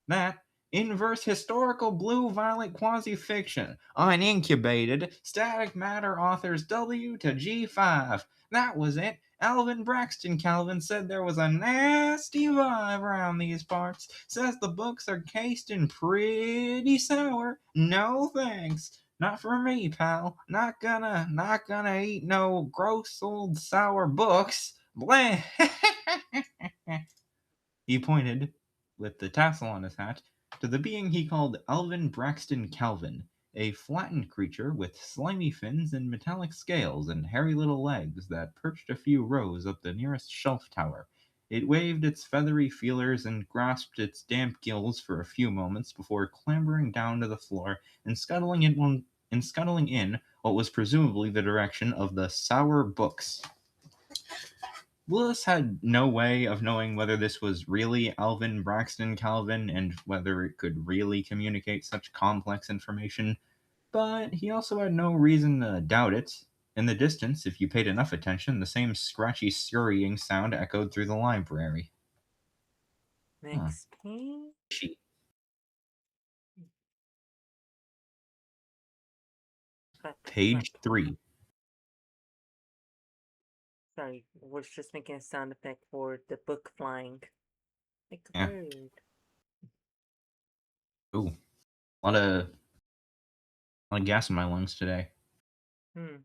that inverse historical blue violet quasi fiction, unincubated static matter authors W to G5. That was it. Alvin Braxton Calvin said there was a nasty vibe around these parts. Says the books are cased in pretty sour. No thanks. Not for me, pal. Not gonna eat no gross old sour books. Blah. He pointed, with the tassel on his hat, to the being he called Alvin Braxton Calvin, a flattened creature with slimy fins and metallic scales and hairy little legs that perched a few rows up the nearest shelf tower. It waved its feathery feelers and grasped its damp gills for a few moments before clambering down to the floor and scuttling in what was presumably the direction of the sour books. Willis had no way of knowing whether this was really Alvin Braxton Calvin and whether it could really communicate such complex information, but he also had no reason to doubt it. In the distance, if you paid enough attention, the same scratchy, scurrying sound echoed through the library. Huh. Next page. She. Clap, clap. Page 3. Sorry, was just making a sound effect for the book flying. Like a Yeah. bird. Ooh. A lot of gas in my lungs today. Hmm.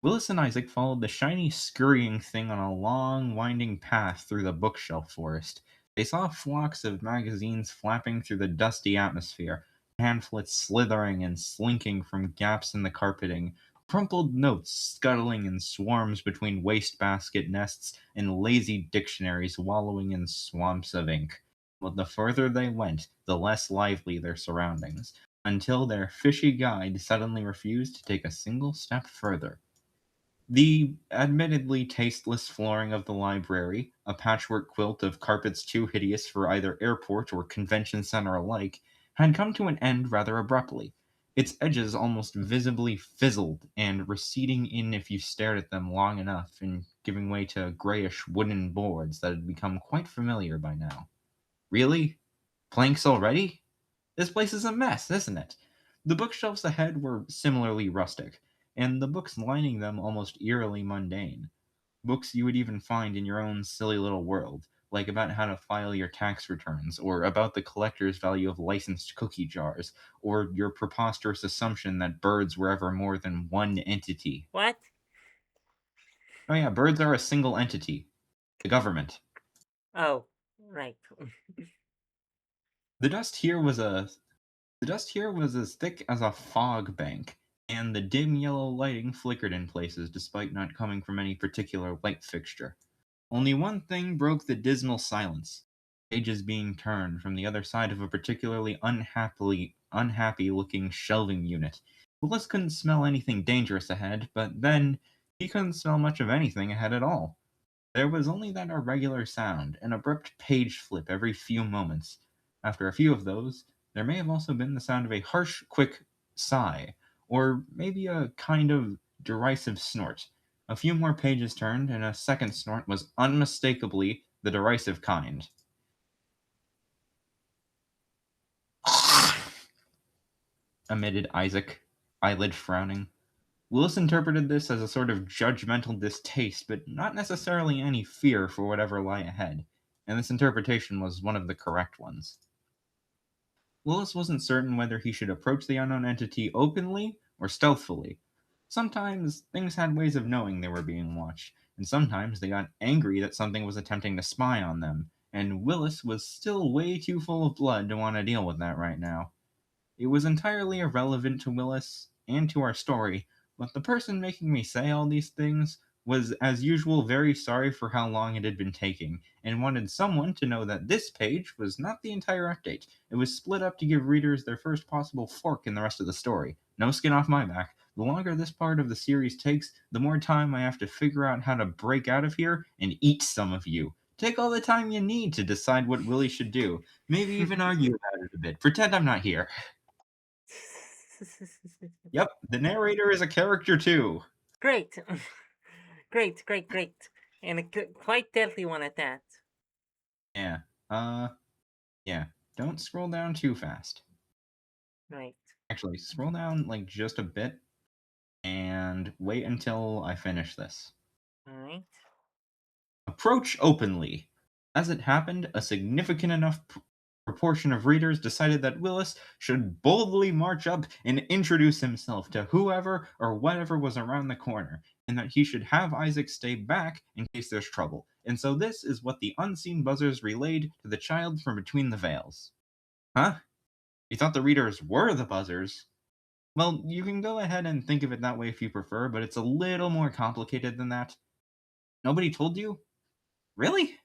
Willis and Isaac followed the shiny, scurrying thing on a long, winding path through the bookshelf forest. They saw flocks of magazines flapping through the dusty atmosphere, pamphlets slithering and slinking from gaps in the carpeting, crumpled notes scuttling in swarms between wastebasket nests, and lazy dictionaries wallowing in swamps of ink. But the further they went, the less lively their surroundings, until their fishy guide suddenly refused to take a single step further. The admittedly tasteless flooring of the library, a patchwork quilt of carpets too hideous for either airport or convention center alike, had come to an end rather abruptly, its edges almost visibly fizzled and receding in if you stared at them long enough, and giving way to grayish wooden boards that had become quite familiar by now. Really? Planks already? This place is a mess, isn't it? The bookshelves ahead were similarly rustic, and the books lining them almost eerily mundane. Books you would even find in your own silly little world, like about how to file your tax returns, or about the collector's value of licensed cookie jars, or your preposterous assumption that birds were ever more than one entity. What? Oh, yeah, birds are a single entity, the government. Oh, right. The dust here was a The dust here was as thick as a fog bank, and the dim yellow lighting flickered in places despite not coming from any particular light fixture. Only one thing broke the dismal silence. pages being turned from the other side of a particularly unhappy looking shelving unit. Willis couldn't smell anything dangerous ahead, but then he couldn't smell much of anything ahead at all. There was only that irregular sound, an abrupt page flip every few moments. After a few of those, there may have also been the sound of a harsh, quick sigh, or maybe a kind of derisive snort. A few more pages turned, and a second snort was unmistakably the derisive kind. Emitted Isaac, eyelid frowning. Willis interpreted this as a sort of judgmental distaste, but not necessarily any fear for whatever lay ahead, and this interpretation was one of the correct ones. Willis wasn't certain whether he should approach the unknown entity openly or stealthily. Sometimes things had ways of knowing they were being watched, and sometimes they got angry that something was attempting to spy on them, and Willis was still way too full of blood to want to deal with that right now. It was entirely irrelevant to Willis and to our story, but the person making me say all these things was, as usual, very sorry for how long it had been taking, and wanted someone to know that this page was not the entire update. It was split up to give readers their first possible fork in the rest of the story. No skin off my back. The longer this part of the series takes, the more time I have to figure out how to break out of here and eat some of you. Take all the time you need to decide what Willie should do. Maybe even argue about it a bit. Pretend I'm not here. Yep, the narrator is a character too. Great. Great. And a quite deadly one at that. Yeah. Uh, yeah. Don't scroll down too fast. Right. Actually, scroll down like just a bit and wait until I finish this. Alright. Approach openly. As it happened, a significant enough proportion of readers decided that Willis should boldly march up and introduce himself to whoever or whatever was around the corner, and that he should have Isaac stay back in case there's trouble. And so this is what the unseen buzzers relayed to the child from between the veils. Huh? You thought the readers were the buzzers? Well, you can go ahead and think of it that way if you prefer, but it's a little more complicated than that. Nobody told you? Really?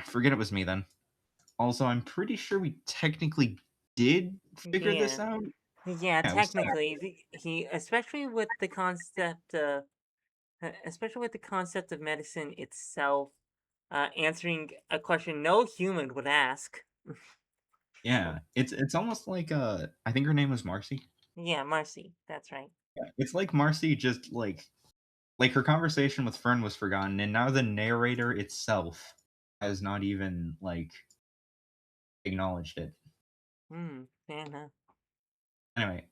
Forget it was me then. Also, I'm pretty sure we technically did figure this Yeah. out. Yeah, Yeah, we said it. technically, he, especially with the concept of medicine itself, answering a question no human would ask. Yeah, it's almost like I think her name was Marcy. Yeah, Marcy, that's right. Yeah, it's like Marcy just like her conversation with Fern was forgotten, and now the narrator itself has not even like acknowledged it. Fair enough. Anyway,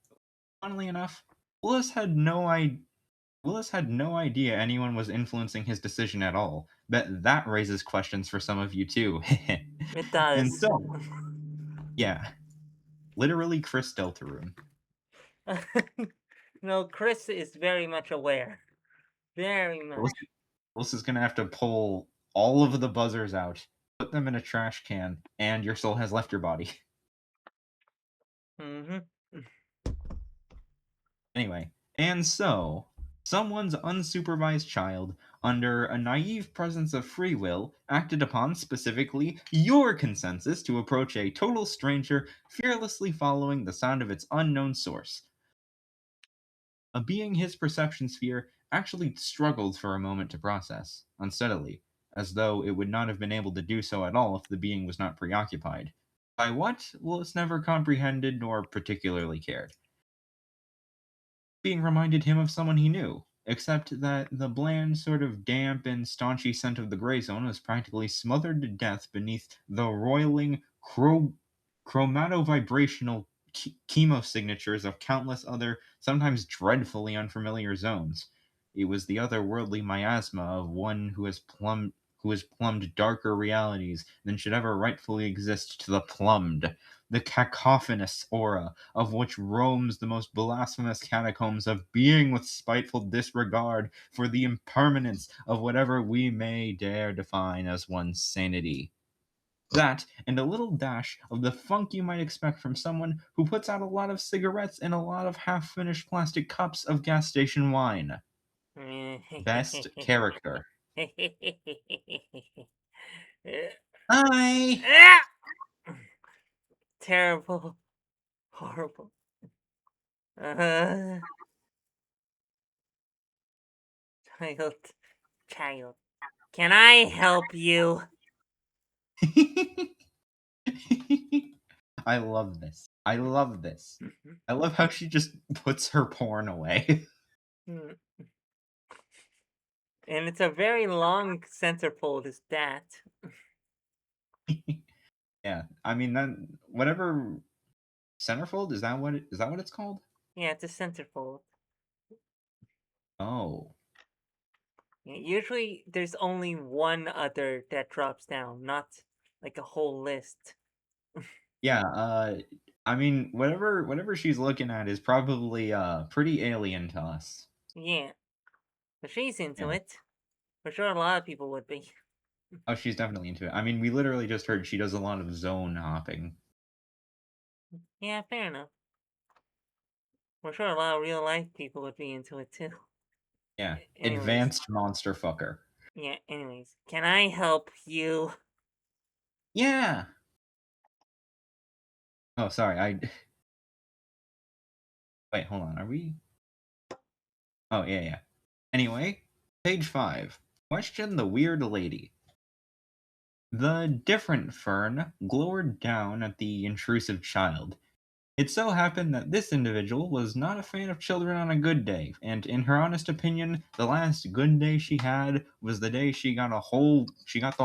funnily enough, Willis had no idea. Willis had no idea anyone was influencing his decision at all. Bet that raises questions for some of you too. It And does. so, yeah, literally Chris Deltarune. No, Chris is very much aware. Very much. Willis, Willis is gonna have to pull all of the buzzers out, put them in a trash can, and your soul has left your body. Mm-hmm. Anyway, and so, someone's unsupervised child, under a naive presence of free will, acted upon specifically your consensus to approach a total stranger, fearlessly following the sound of its unknown source. A being his perception sphere actually struggled for a moment to process, unsteadily, as though it would not have been able to do so at all if the being was not preoccupied. By what, Willis never comprehended nor particularly cared. Being reminded him of someone he knew, except that the bland, sort of damp and staunchy scent of the gray zone was practically smothered to death beneath the roiling, chromatovibrational chemosignatures of countless other, sometimes dreadfully unfamiliar zones. It was the otherworldly miasma of one who has plumbed darker realities than should ever rightfully exist to the plumbed, the cacophonous aura of which roams the most blasphemous catacombs of being with spiteful disregard for the impermanence of whatever we may dare define as one's sanity. That, and a little dash of the funk you might expect from someone who puts out a lot of cigarettes and a lot of half finished plastic cups of gas station wine. Best character. Hi! Ah! Terrible. Horrible. Uh, child. Child. Can I help you? I love this. I love this. I love how she just puts her porn away. And it's a very long centerfold, is that? Yeah, I mean that whatever centerfold is that what it's called? Yeah, it's a centerfold. Oh, Yeah, usually there's only one other that drops down, not like a whole list. yeah. I mean whatever she's looking at is probably pretty alien to us. Yeah, but she's into Yeah. it. For sure, a lot of people would be. Oh, she's definitely into it. I mean, we literally just heard she does a lot of zone hopping. Yeah, fair enough. For sure, a lot of real life people would be into it too. Yeah, Anyways, advanced monster fucker. yeah, anyways. Can I help you? Yeah. Oh, sorry. I wait. Hold on. Are we? Oh, yeah, yeah. Anyway, page 5. Question the weird lady. The different fern glowered down at the intrusive child. It so happened that this individual was not a fan of children on a good day, and in her honest opinion, the last good day she had was the day she got the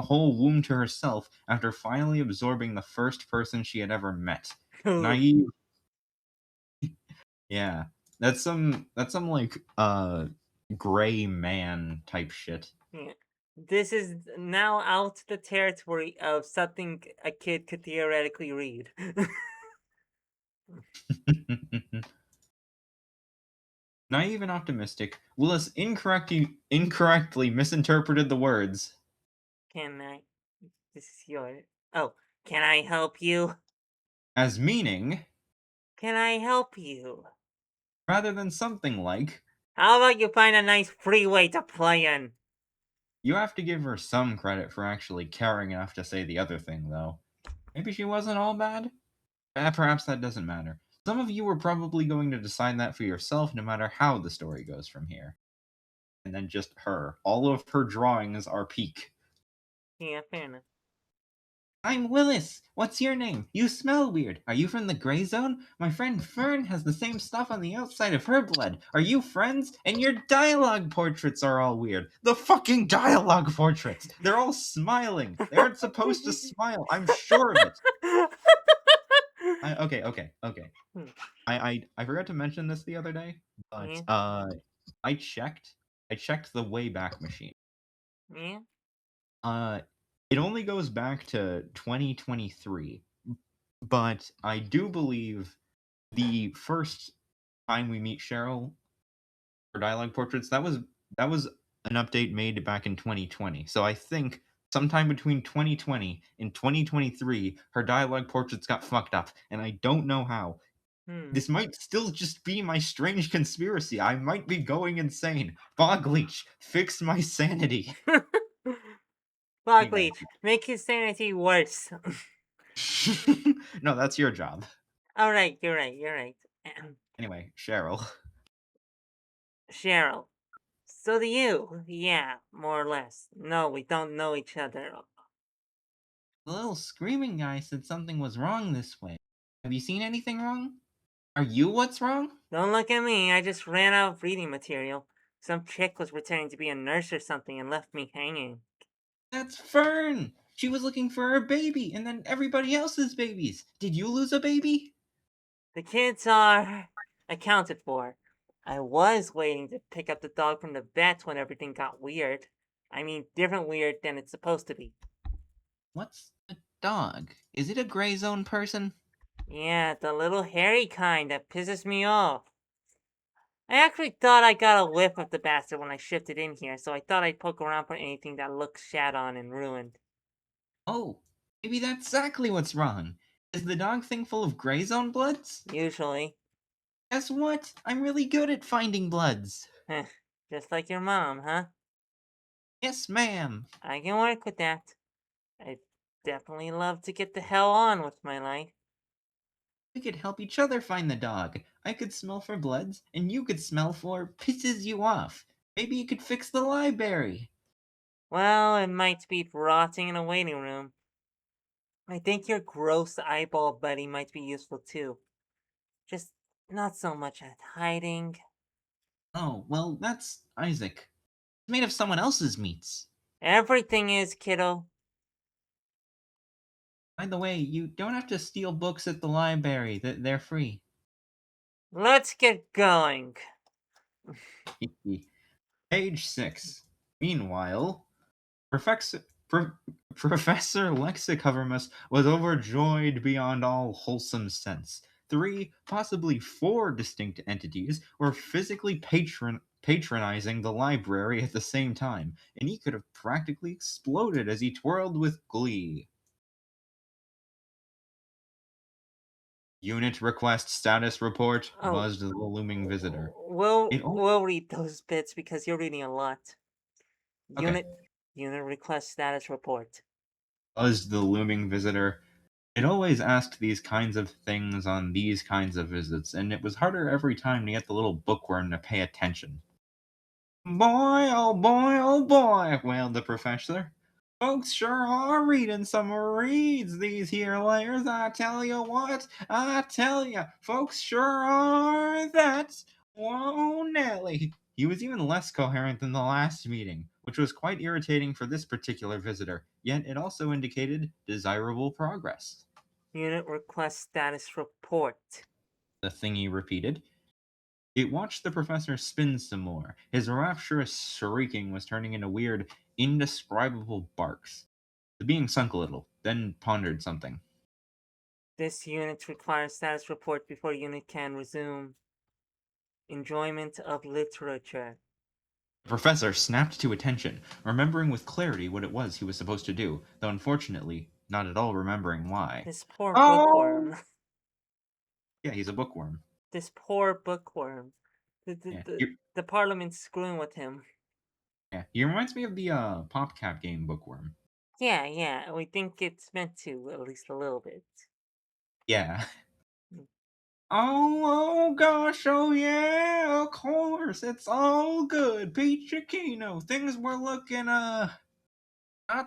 whole womb to herself after finally absorbing the first person she had ever met. Ooh, Naive. Yeah. That's some like gray man type shit. yeah. This is now out the territory of something a kid could theoretically read. Naive and optimistic, Willis incorrectly misinterpreted the words Can I? This is your. Oh, can I help you? as meaning Can I help you? rather than something like. How about you find a nice freeway to play in? You have to give her some credit for actually caring enough to say the other thing, though. Maybe she wasn't all bad? Perhaps that doesn't matter. Some of you are probably going to decide that for yourself no matter how the story goes from here. And then just her. All of her drawings are peak. Yeah, fair enough. I'm Willis. What's your name? You smell weird. Are you from the gray zone? My friend Fern has the same stuff on the outside of her blood. Are you friends? And your dialogue portraits are all weird. The fucking dialogue portraits. They're all smiling. They aren't supposed to smile. I'm sure of it. Okay. I forgot to mention this the other day, but Yeah, I checked. I checked the Wayback Machine. yeah. Uh, it only goes back to 2023, but I do believe the first time we meet Cheryl for dialogue portraits that was an update made back in 2020. So I think sometime between 2020 and 2023, her dialogue portraits got fucked up, and I don't know how. Hmm. This might still just be my strange conspiracy. I might be going insane. Bog Leech, fix my sanity. Fog Anyway, Leech, make his sanity worse. no, that's your job. Alright, you're right, you're right. Anyway, Cheryl. Cheryl. So do you. Yeah, more or less. No, we don't know each other. The little screaming guy said something was wrong this way. Have you seen anything wrong? Are you what's wrong? Don't look at me, I just ran out of reading material. Some chick was pretending to be a nurse or something and left me hanging. That's Fern! She was looking for her baby, and then everybody else's babies. Did you lose a baby? The kids are accounted for. I was waiting to pick up the dog from the vet when everything got weird. I mean, different weird than it's supposed to be. What's a dog? Is it a gray zone person? Yeah, the little hairy kind that pisses me off. I actually thought I got a whiff of the bastard when I shifted in here, so I thought I'd poke around for anything that looks shat on and ruined. Oh, maybe that's exactly what's wrong. Is the dog thing full of gray zone bloods? Usually. Guess what? I'm really good at finding bloods. Heh, just like your mom, huh? Yes, ma'am. I can work with that. I definitely love to get the hell on with my life. We could help each other find the dog. I could smell for bloods, and you could smell for pisses you off. Maybe you could fix the library. Well, it might be rotting in a waiting room. I think your gross eyeball buddy might be useful too. Just not so much at hiding. Oh, well, that's Isaac. It's made of someone else's meats. Everything is, kiddo. By the way, you don't have to steal books at the library. They're free. Let's get going. Page 6. Meanwhile, Professor, Pro- Professor Lexicovermus was overjoyed beyond all wholesome sense. Three, possibly four distinct entities were physically patronizing the library at the same time, and he could have practically exploded as he twirled with glee. Unit request status report, Oh, buzzed the looming visitor. we'll It all we'll read those bits because you're reading a lot. okay, Unit request status report. buzzed the looming visitor. It always asked these kinds of things on these kinds of visits, and it was harder every time to get the little bookworm to pay attention. Boy, oh boy, wailed the professor. Folks sure are reading some reads, these here layers, I tell you what, I tell you, folks sure are that. Whoa, Nelly. He was even less coherent than the last meeting, which was quite irritating for this particular visitor, yet it also indicated desirable progress. Unit request status report. The thingy repeated. It watched the professor spin some more. His rapturous shrieking was turning into weird, indescribable barks. The being sunk a little, then pondered something. This unit requires status report before unit can resume. Enjoyment of literature. The professor snapped to attention, remembering with clarity what it was he was supposed to do, though unfortunately not at all remembering why. This poor Oh! bookworm. Yeah, he's a bookworm. This poor bookworm. The, the, Yeah, the, the parliament's screwing with him. yeah. He reminds me of the PopCap game bookworm. Yeah, we think it's meant to, at least a little bit. Yeah. Mm. Oh gosh, oh yeah, of course, it's all good. Peachy Kino, things were looking, not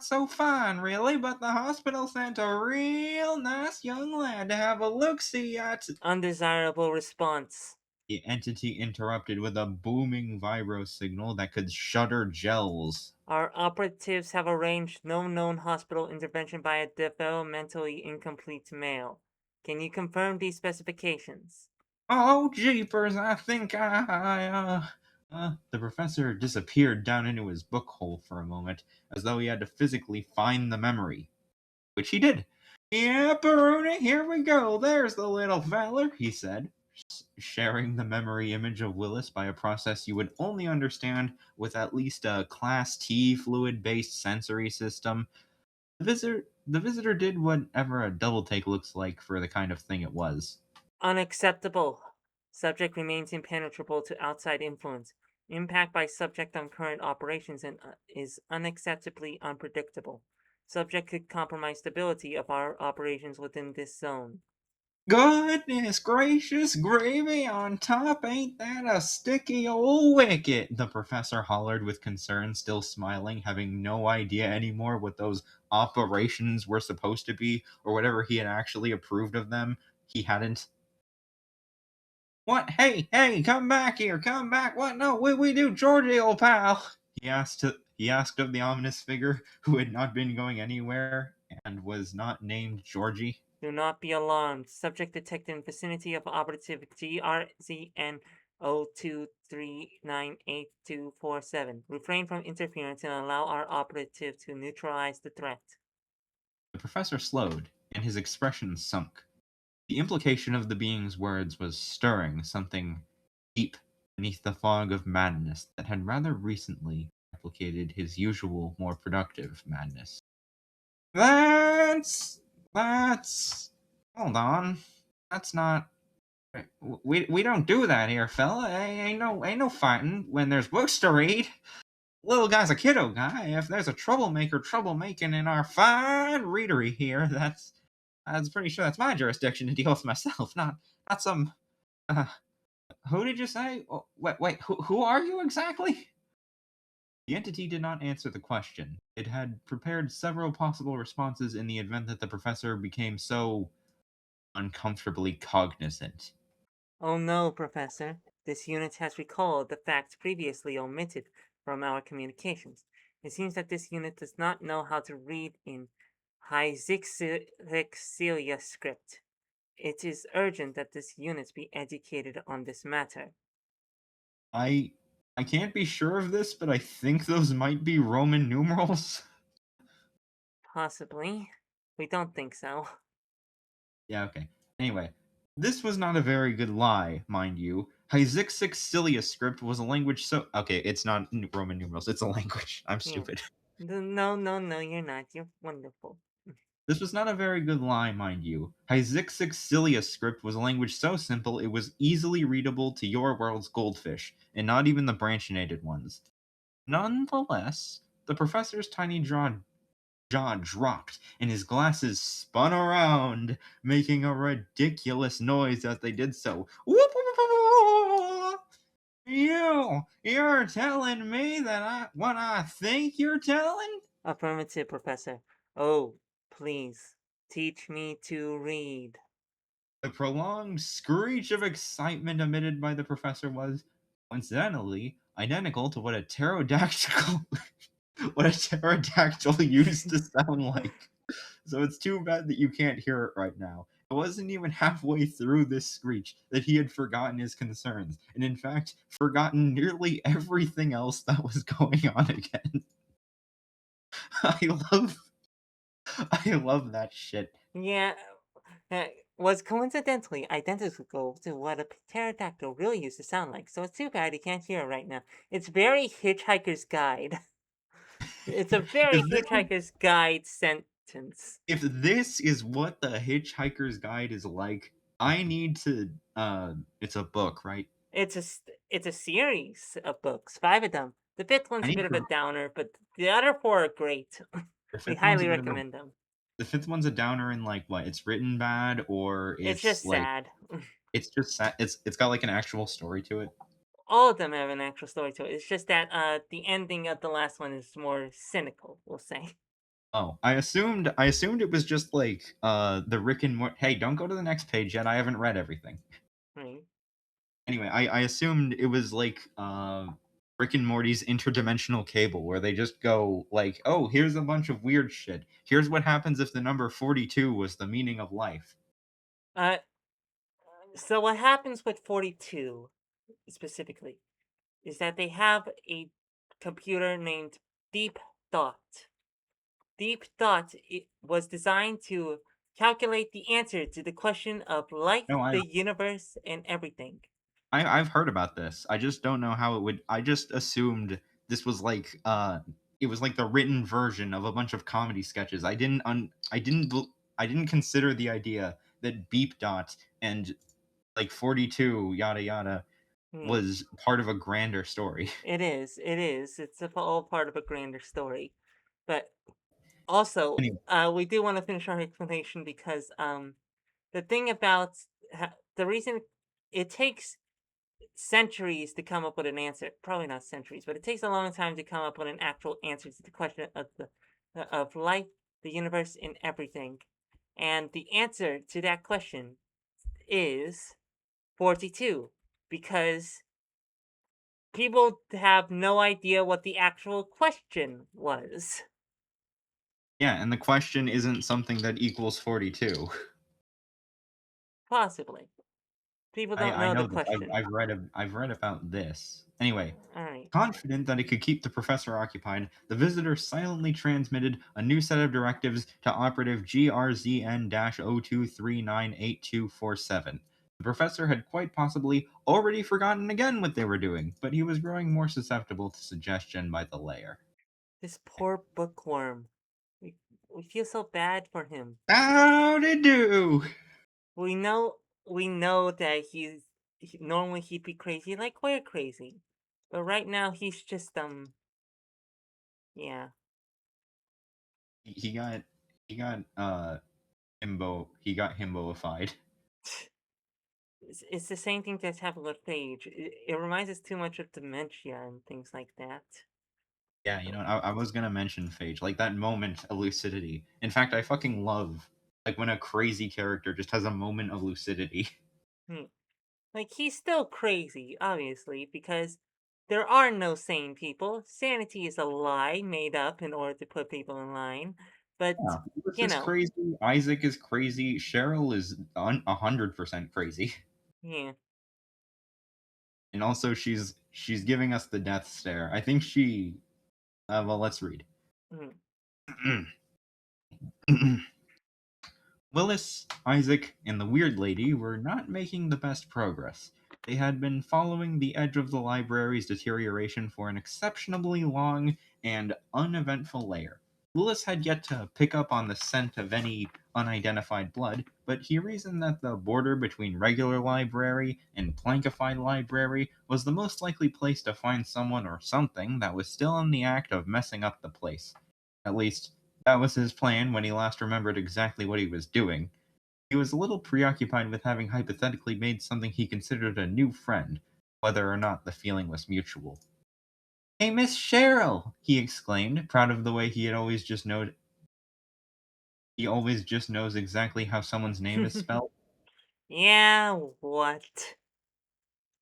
so fine, really, but the hospital sent a real nice young lad to have a look-see at. Undesirable response. The entity interrupted with a booming vibro signal that could shudder gels. Our operatives have arranged no known hospital intervention by a developmentally incomplete male. Can you confirm these specifications? Oh, jeepers, I think the professor disappeared down into his book hole for a moment, as though he had to physically find the memory. Which he did. Yeah, Peruni, here we go. There's the little feller, he said, sharing the memory image of Willis by a process you would only understand with at least a Class T fluid based sensory system. The visitor did whatever a double take looks like for the kind of thing it was. Unacceptable. Subject remains impenetrable to outside influence. Impact by subject on current operations is unacceptably unpredictable. Subject could compromise stability of our operations within this zone. Goodness gracious, gravy on top, ain't that a sticky old wicket? The professor hollered with concern, still smiling, having no idea anymore what those operations were supposed to be, or whatever he had actually approved of them. He hadn't. What? Hey, come back here, come back! What? No, we do, Georgie, old pal! He asked of the ominous figure, who had not been going anywhere, and was not named Georgie. Do not be alarmed. Subject detected in vicinity of operative GRZN 023988247. Refrain from interference and allow our operative to neutralize the threat. The professor slowed, and his expression sunk. The implication of the being's words was stirring something deep beneath the fog of madness that had rather recently replicated his usual, more productive madness. That's. Hold on. That's not. We don't do that here, fella. Ain't no fighting when there's books to read. Little guy's a kiddo guy. If there's a troublemaker troublemaking in our fine readery here, that's pretty sure that's my jurisdiction to deal with myself, not some. Uh, who did you say? Oh, wait. Who are you exactly? The entity did not answer the question. It had prepared several possible responses in the event that the professor became so uncomfortably cognizant. Oh no, Professor. This unit has recalled the facts previously omitted from our communications. It seems that this unit does not know how to read in Hyxixia script. It is urgent that this unit be educated on this matter. I I can't be sure of this, but I think those might be Roman numerals. Possibly. We don't think so. Yeah, okay. Anyway, this was not a very good lie, mind you. Hyxixia script was a language so okay, it's not Roman numerals, it's a language. I'm Yeah. stupid. No, no, no, you're not. You're wonderful. This was not a very good lie, mind you. Hyxixia script was a language so simple it was easily readable to your world's goldfish, and not even the branchinated ones. Nonetheless, the professor's tiny jaw dropped, and his glasses spun around, making a ridiculous noise as they did so. You're telling me that what I think you're telling? Affirmative, Professor. Oh, please, teach me to read. The prolonged screech of excitement emitted by the professor was, coincidentally, identical to what a pterodactyl what a pterodactyl used to sound like. So it's too bad that you can't hear it right now. It wasn't even halfway through this screech that he had forgotten his concerns, and in fact, forgotten nearly everything else that was going on again. I love I love that shit. Yeah, uh, was coincidentally identical to what a pterodactyl really used to sound like, so it's too bad you can't hear it right now. It's very Hitchhiker's Guide. It's a very If this Hitchhiker's Guide sentence. if this is what the Hitchhiker's Guide is like, I need to it's a book, right? It's a series of books, 5 of them. The 5th I one's a need bit of a to downer, but the other 4 are great. the We fifth one's a highly bit of a recommend them. the fifth one's a downer in like what? It's written bad or It's it's just like sad. it's just it's got like an actual story to it. All of them have an actual story to it. It's just that the ending of the last one is more cynical, we'll say. Oh, I assumed it was just like the Rick and Morty. Hey, don't go to the next page yet. I haven't read everything. Right? Anyway, I assumed it was like Rick and Morty's interdimensional cable where they just go like, "Oh, here's a bunch of weird shit. Here's what happens if the number 42 was the meaning of life." Uh, so what happens with 42 specifically is that they have a computer named Deep Thought. Deep Thought was designed to calculate the answer to the question of life, No, the universe, and everything. I've heard about this. I just don't know how it would. I just assumed this was like it was like the written version of a bunch of comedy sketches. I didn't consider the idea that Beep Dot and like 42 yada yada Yeah, was part of a grander story. it is. It is. It's all part of a grander story. But also, Anyway, we do want to finish our explanation because the thing about the reason it takes centuries to come up with an answer. Probably not centuries, but it takes a long time to come up with an actual answer to the question of the of life, the universe, and everything. And the answer to that question is 42 because people have no idea what the actual question was. yeah, and the question isn't something that equals 42. Possibly. People don't I know the know this. question. I've read about this. Anyway, All right. confident that it could keep the professor occupied, the visitor silently transmitted a new set of directives to operative GRZN-0239847. The professor had quite possibly already forgotten again what they were doing, but he was growing more susceptible to suggestion by the layer. This poor bookworm. We, we feel so bad for him. Howdy do! We know we know that normally he'd be crazy like we're crazy. But right now he's just Yeah. He got he got himboified. It's the same thing that's happened with Paige. It reminds us too much of dementia and things like that. Yeah, you Oh, know, I was gonna mention Phage, like that moment of lucidity. In fact, I fucking love like when a crazy character just has a moment of lucidity. hmm. Like, he's still crazy, obviously, because there are no sane people. Sanity is a lie made up in order to put people in line. But, Yeah, Lewis you is know, crazy. Isaac is crazy. Cheryl is 100% crazy, yeah. and also she's giving us the death stare. I think she. Well, let's read. Mm. Willis, Isaac, and the Weird Lady were not making the best progress. They had been following the edge of the library's deterioration for an exceptionally long and uneventful layer. Willis had yet to pick up on the scent of any unidentified blood, but he reasoned that the border between regular library and plankified library was the most likely place to find someone or something that was still in the act of messing up the place. At least, that was his plan when he last remembered exactly what he was doing. He was a little preoccupied with having hypothetically made something he considered a new friend, whether or not the feeling was mutual. "Hey, Miss Cheryl!" he exclaimed, proud of the way he always just knows exactly how someone's name is spelled. Yeah, what?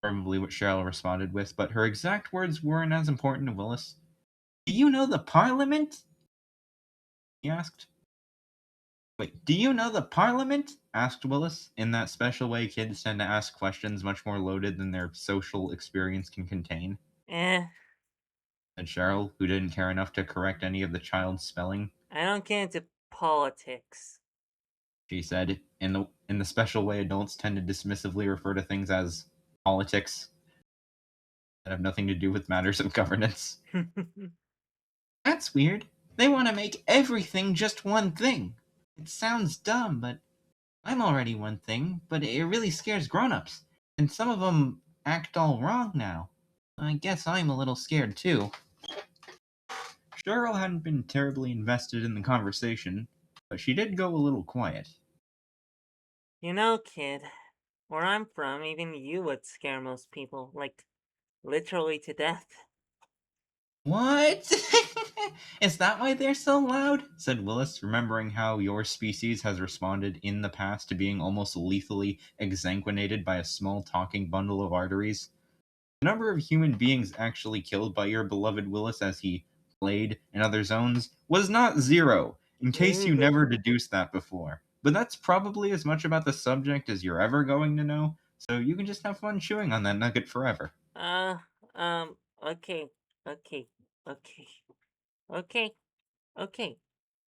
Probably what Cheryl responded with, but her exact words weren't as important to Willis. "Do you know the Parliament?" he asked. "Wait, do you know the Parliament?" asked Willis, in that special way kids tend to ask questions much more loaded than their social experience can contain. Eh, Said Cheryl, who didn't care enough to correct any of the child's spelling. I don't get into politics. She said, in the special way adults tend to dismissively refer to things as politics that have nothing to do with matters of governance. "That's weird. They want to make everything just one thing. It sounds dumb, but I'm already one thing, but it really scares grown-ups. And some of them act all wrong now. I guess I'm a little scared too." Cheryl hadn't been terribly invested in the conversation, but she did go a little quiet. You know, kid, where I'm from, even you would scare most people, like, literally to death. "What? Is that why they're so loud?" said Willis, remembering how your species has responded in the past to being almost lethally exsanguinated by a small talking bundle of arteries. The number of human beings actually killed by your beloved Willis as he played in other zones was not zero, in case you never deduced that before. But that's probably as much about the subject as you're ever going to know, so you can just have fun chewing on that nugget forever. Uh, okay, okay, okay, okay, okay,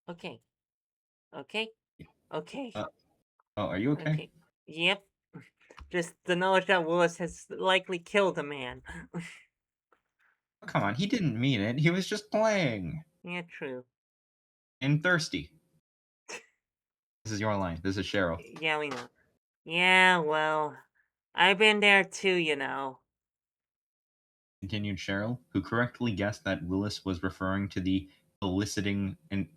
okay, okay, okay, Uh, oh, are you okay? okay. Yep, just the knowledge that Willis has likely killed a man. Oh, come on, he didn't mean it. He was just playing. Yeah, true. And thirsty. This is your line. This is Cheryl. Yeah, we know. Yeah, well, I've been there too, you know. Continued Cheryl, who correctly guessed that Willis was referring to the eliciting and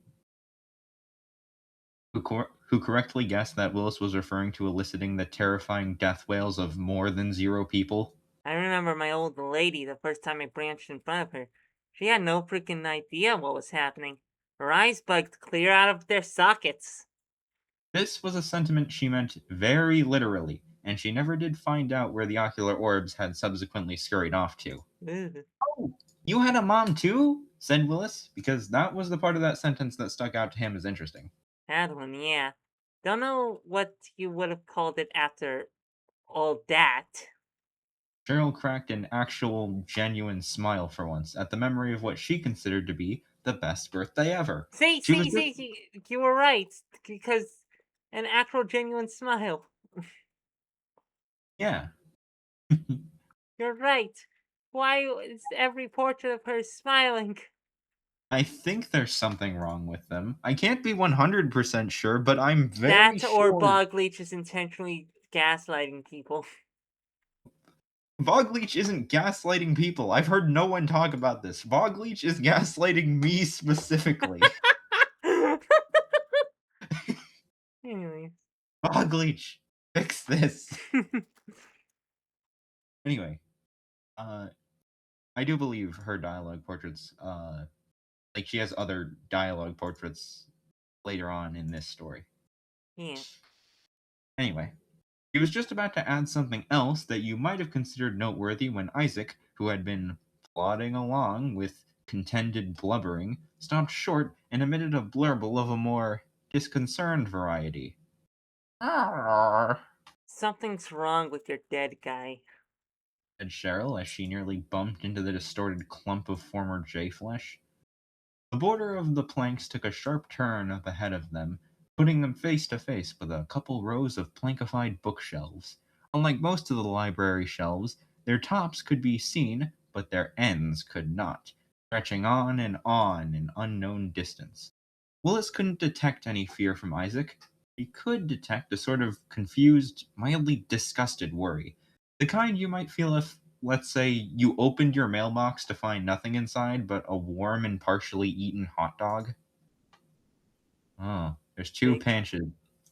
who correctly guessed that Willis was referring to eliciting the terrifying death wails of more than zero people. I remember my old lady the first time I branched in front of her. She had no freaking idea what was happening. Her eyes bugged clear out of their sockets. This was a sentiment she meant very literally, and she never did find out where the ocular orbs had subsequently scurried off to. Ugh. "Oh, you had a mom too?" said Willis, because that was the part of that sentence that stuck out to him as interesting. Had one, yeah. Don't know what you would have called it after all that. Cheryl cracked an actual, genuine smile for once at the memory of what she considered to be the best birthday ever. See, She was see, see, you were right. Because an actual genuine smile. yeah. You're right. Why is every portrait of her smiling? I think there's something wrong with them. I can't be 100% sure, but I'm very That or sure. Bog Leech is intentionally gaslighting people. Vogleach isn't gaslighting people. I've heard no one talk about this. Vogleach is gaslighting me specifically. Anyways. Vogleach, fix this. Anyway, uh, I do believe her dialogue portraits, like she has other dialogue portraits later on in this story. Yeah. Anyway, he was just about to add something else that you might have considered noteworthy when Isaac, who had been plodding along with contended blubbering, stopped short and emitted a blurble of a more disconcerted variety. Said Something's wrong with your dead guy. Cheryl as she nearly bumped into the distorted clump of former J flesh. The border of the planks took a sharp turn up ahead of them, putting them face to face with a couple rows of plankified bookshelves. Unlike most of the library shelves, their tops could be seen, but their ends could not, stretching on and on in unknown distance. Willis couldn't detect any fear from Isaac. He could detect a sort of confused, mildly disgusted worry. The kind you might feel if, let's say, you opened your mailbox to find nothing inside but a warm and partially eaten hot dog. Oh, there's two Big,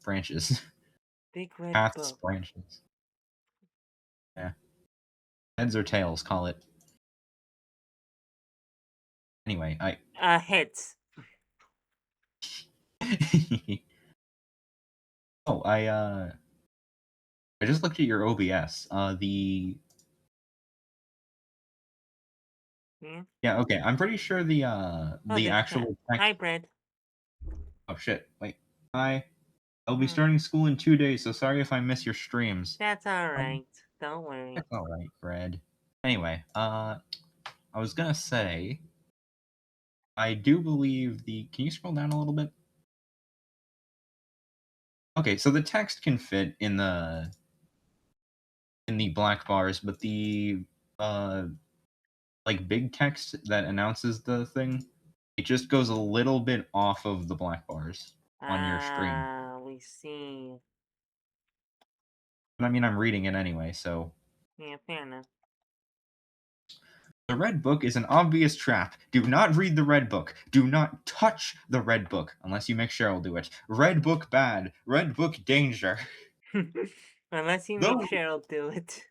branches. big red Paths book. branches. Yeah. Heads or tails, call it. Anyway, Heads. oh, I just looked at your OBS. Yeah. Yeah, okay. I'm pretty sure Oh, the actual text. hybrid. Oh shit. Wait. Hi. I'll be Hmm. starting school in 2 days, so sorry if I miss your streams. That's Um, alright. Don't worry. it's all right, Fred. Anyway, I was gonna say I do believe the. Can you scroll down a little bit? Okay, so the text can fit in the black bars, but the uh like big text that announces the thing, it just goes a little bit off of the black bars on your screen. We see. But I mean, I'm reading it anyway, so Yeah, fair enough. the red book is an obvious trap. Do not read the red book. Do not touch the red book unless you make Cheryl do it. Red book bad. Red book danger. Unless you make Though, Cheryl do it.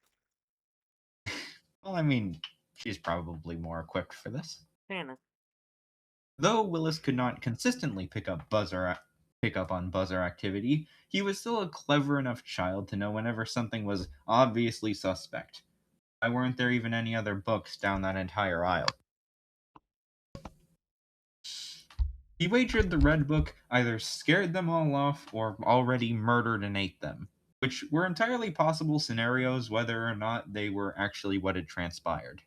well, I mean, she's probably more equipped for this. Fair enough. Though Willis could not consistently pick up on buzzer activity, he was still a clever enough child to know whenever something was obviously suspect. Why weren't there even any other books down that entire aisle? He wagered the Red Book either scared them all off or already murdered and ate them, which were entirely possible scenarios whether or not they were actually what had transpired.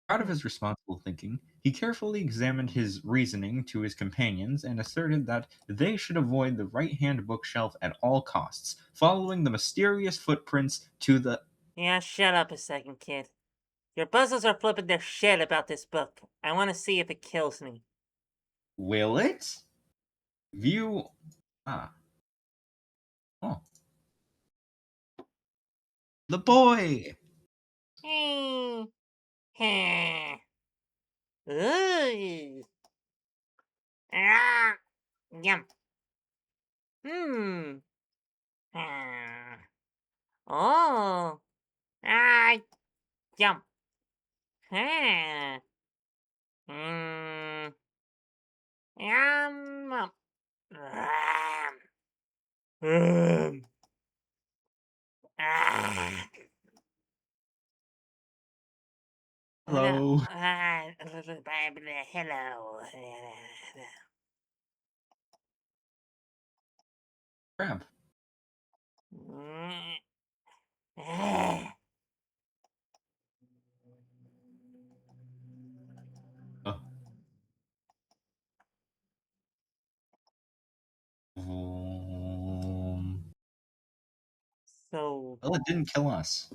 Proud of Hmm. his responsible thinking, he carefully examined his reasoning to his companions and asserted that they should avoid the right hand bookshelf at all costs, following the mysterious footprints to the. Yeah, shut up a second, kid. Your buzzers are flipping their shit about this book. I want to see if it kills me. Will it? View. Ah. Oh. The boy! Hey. Heh. Ooh. Ah. Yum. Hmm. Ah. Oh. Ah. Yum. Huh. Hmm. Yum. Ram. Ah. Hello. Hello. Hello. Crap. Uh, um, So, well, it didn't kill us.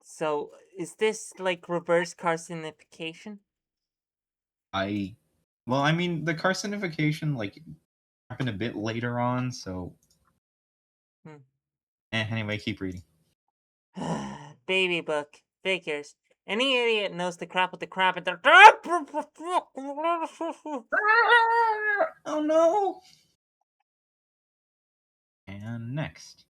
so is this like reverse carcinification? I. Well, I mean, the carcinification, like, happened a bit later on, so. Hmm. Anyway, keep reading. Baby book. Figures. Any idiot knows the crap with the crap and the. Oh no! And next.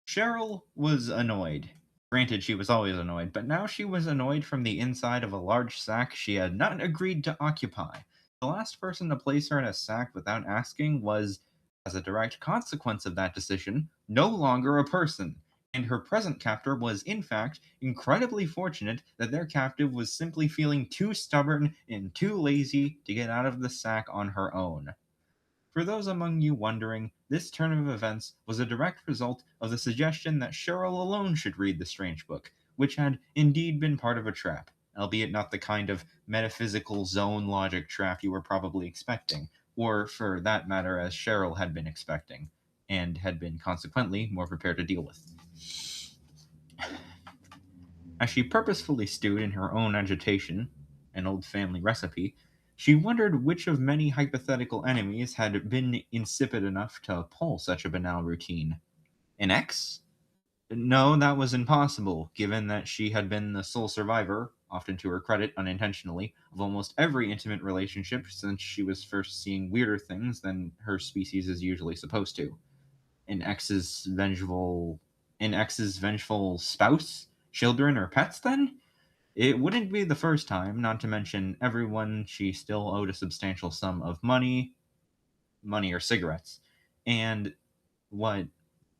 Cheryl was annoyed. Granted, she was always annoyed, but now she was annoyed from the inside of a large sack she had not agreed to occupy. The last person to place her in a sack without asking was, as a direct consequence of that decision, no longer a person, and her present captor was, in fact, incredibly fortunate that their captive was simply feeling too stubborn and too lazy to get out of the sack on her own. For those among you wondering, this turn of events was a direct result of the suggestion that Cheryl alone should read the strange book, which had indeed been part of a trap, albeit not the kind of metaphysical zone logic trap you were probably expecting, or for that matter, as Cheryl had been expecting, and had been consequently more prepared to deal with. As she purposefully stewed in her own agitation, an old family recipe, she wondered which of many hypothetical enemies had been insipid enough to pull such a banal routine. An ex? No, that was impossible, given that she had been the sole survivor, often to her credit unintentionally, of almost every intimate relationship since she was first seeing weirder things than her species is usually supposed to. An ex's vengeful an ex's vengeful spouse? Children or pets then? It wouldn't be the first time, not to mention everyone she still owed a substantial sum of money or cigarettes. And what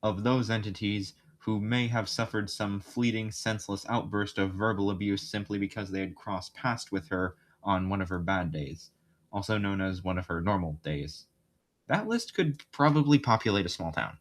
of those entities who may have suffered some fleeting, senseless outburst of verbal abuse simply because they had crossed paths with her on one of her bad days, also known as one of her normal days. That list could probably populate a small town.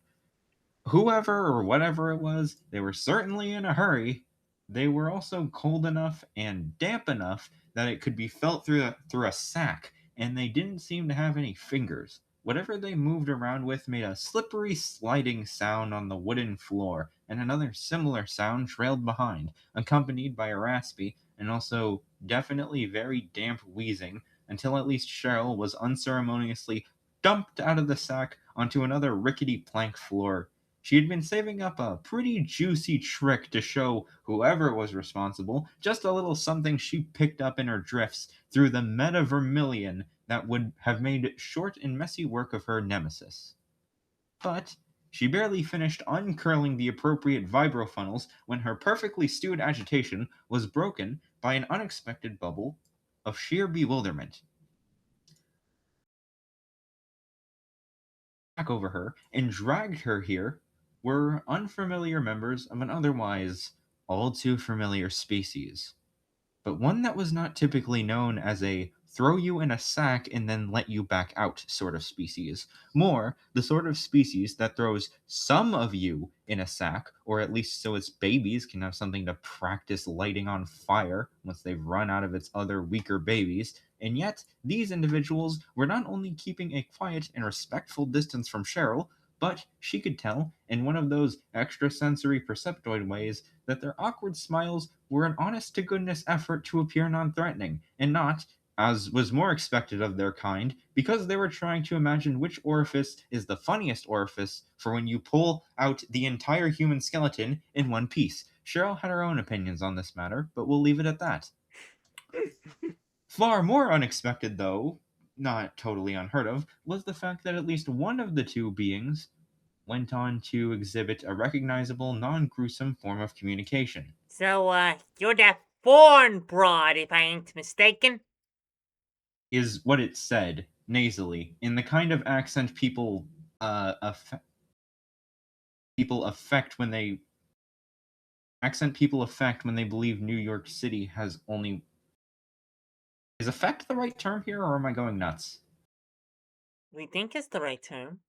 Whoever or whatever it was, they were certainly in a hurry. They were also cold enough and damp enough that it could be felt through a sack, and they didn't seem to have any fingers. Whatever they moved around with made a slippery sliding sound on the wooden floor, and another similar sound trailed behind, accompanied by a raspy and also definitely very damp wheezing, until at least Cheryl was unceremoniously dumped out of the sack onto another rickety plank floor. She had been saving up a pretty juicy trick to show whoever was responsible just a little something she picked up in her drifts through the meta vermilion that would have made short and messy work of her nemesis. But she barely finished uncurling the appropriate vibrofunnels when her perfectly stewed agitation was broken by an unexpected bubble of sheer bewilderment. Back over her and dragged her here were unfamiliar members of an otherwise all too familiar species, but one that was not typically known as a throw you in a sack and then let you back out sort of species. More, the sort of species that throws some of you in a sack, or at least so its babies can have something to practice lighting on fire once they've run out of its other weaker babies. And yet, these individuals were not only keeping a quiet and respectful distance from Cheryl, but she could tell, in one of those extrasensory perceptoid ways, that their awkward smiles were an honest to goodness effort to appear non threatening, and not, as was more expected of their kind, because they were trying to imagine which orifice is the funniest orifice for when you pull out the entire human skeleton in one piece. Cheryl had her own opinions on this matter, but we'll leave it at that. Far more unexpected, though, not totally unheard of, was the fact that at least one of the two beings went on to exhibit a recognizable, non gruesome form of communication. So, you're that foreign broad, if I ain't mistaken. Is what it said, nasally, in the kind of accent people affect when they believe New York City has only. Is affect the right term here, or am I going nuts? We think it's the right term.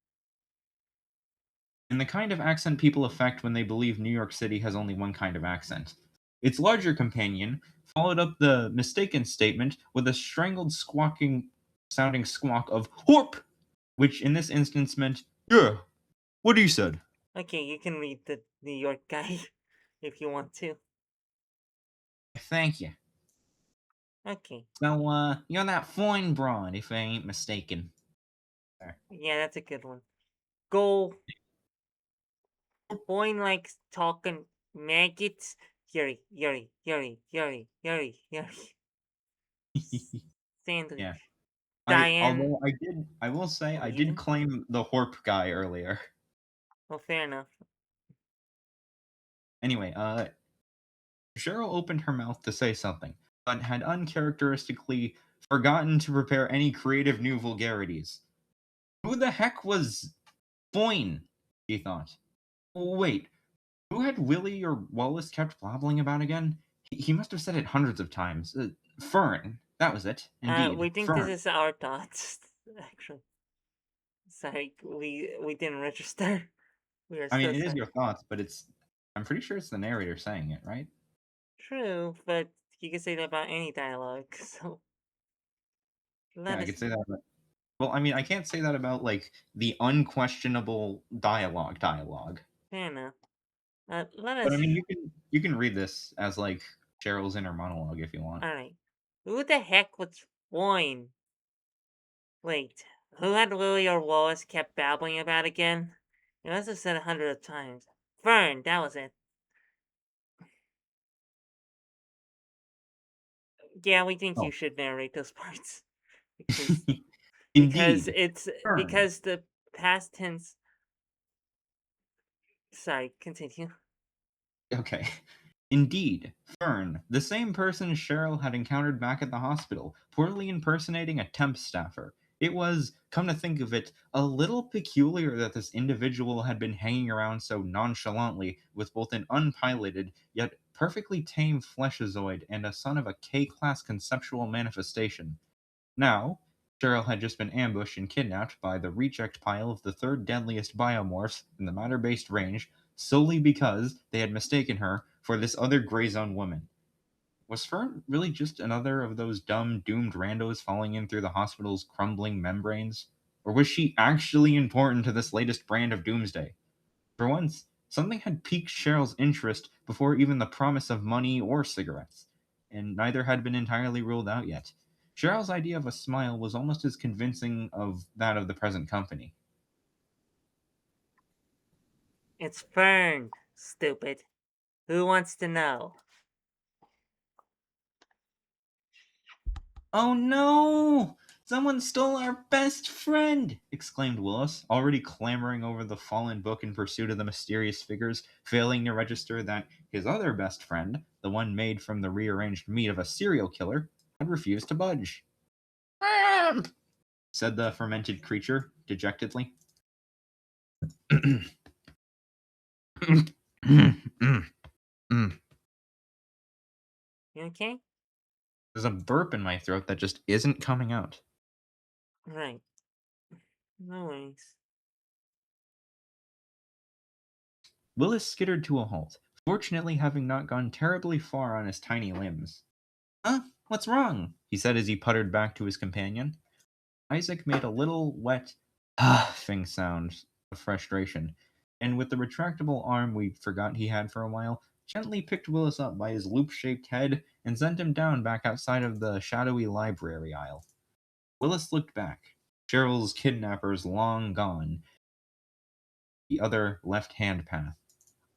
In the kind of accent people affect when they believe New York City has only one kind of accent. Its larger companion followed up the mistaken statement with a strangled squawking sounding squawk of "Horp!" which in this instance meant, "Yeah, what he said." Okay, you can read the New York guy if you want to. Thank you. Okay. So, you're that fine broad, if I ain't mistaken. There. Yeah, that's a good one. Go. Boing likes talking maggots. Yuri, Yuri, Yuri, Yuri, Yuri, Yuri. Yeah. Sandwich. I Diane. although I will say I did Reading. claim the Horp guy earlier. Well, fair enough. Anyway, Cheryl opened her mouth to say something, but had uncharacteristically forgotten to prepare any creative new vulgarities. Who the heck was Boyne? She thought. Wait, who had Willie or Wallace kept blabbling about again? He must have said it hundreds of times. Fern. That was it. We Indeed. think this Fern. is our thoughts. Actually, sorry, we didn't register. We are I mean, so it is sorry. your thoughts, but I'm pretty sure it's the narrator saying it, right? True, but you can say that about any dialogue. So Yeah, let I us could say know. that. Well, I mean, I can't say that about like the unquestionable dialogue. Fair enough. Let But I us. mean, you can read this as like Cheryl's inner monologue if you want. All right. Who the heck was Wayne? Wait, who had Lily or Wallace kept babbling about again? You must have said 100 times. Fern, that was it. Yeah, we think you Oh, should narrate those parts because indeed, it's Fern. because the past tense. Sorry, continue. Okay. Indeed, Fern, the same person Cheryl had encountered back at the hospital, poorly impersonating a temp staffer. It was, come to think of it, a little peculiar that this individual had been hanging around so nonchalantly with both an unpiloted, yet perfectly tame fleshazoid and a son of a K class conceptual manifestation. Now, Cheryl had just been ambushed and kidnapped by the reject pile of the third deadliest biomorphs in the matter based range solely because they had mistaken her for this other gray zone woman. Was Fern really just another of those dumb, doomed randos falling in through the hospital's crumbling membranes? Or was she actually important to this latest brand of doomsday? For once, something had piqued Cheryl's interest before even the promise of money or cigarettes, and neither had been entirely ruled out yet. Cheryl's idea of a smile was almost as convincing of that of the present company. It's Fern, stupid. Who wants to know? Oh no! Someone stole our best friend! Exclaimed Willis, already clambering over the fallen book in pursuit of the mysterious figures, failing to register that his other best friend, the one made from the rearranged meat of a serial killer, had refused to budge. Said the fermented creature dejectedly. You okay? There's a burp in my throat that just isn't coming out. Right. No worries. Willis skittered to a halt, fortunately having not gone terribly far on his tiny limbs. Huh? What's wrong? He said as he puttered back to his companion. Isaac made a little wet huffing sound of frustration, and with the retractable arm we forgot he had for a while, gently picked Willis up by his loop-shaped head and sent him down back outside of the shadowy library aisle. Willis looked back. Cheryl's kidnappers long gone, the other left-hand path.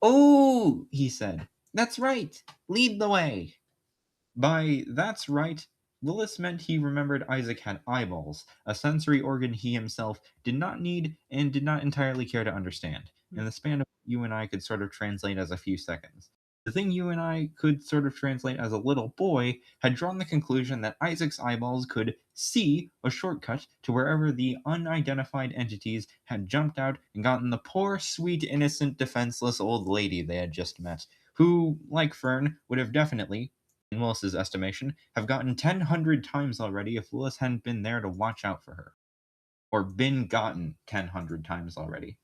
Oh, he said. That's right. Lead the way. By "that's right," Willis meant he remembered Isaac had eyeballs, a sensory organ he himself did not need and did not entirely care to understand, in the span of what you and I could sort of translate as a few seconds. The thing you and I could sort of translate as a little boy had drawn the conclusion that Isaac's eyeballs could see a shortcut to wherever the unidentified entities had jumped out and gotten the poor, sweet, innocent, defenseless old lady they had just met, who, like Fern, would have definitely, in Willis's estimation, have gotten 1,000 times already if Willis hadn't been there to watch out for her. Or been gotten 1,000 times already.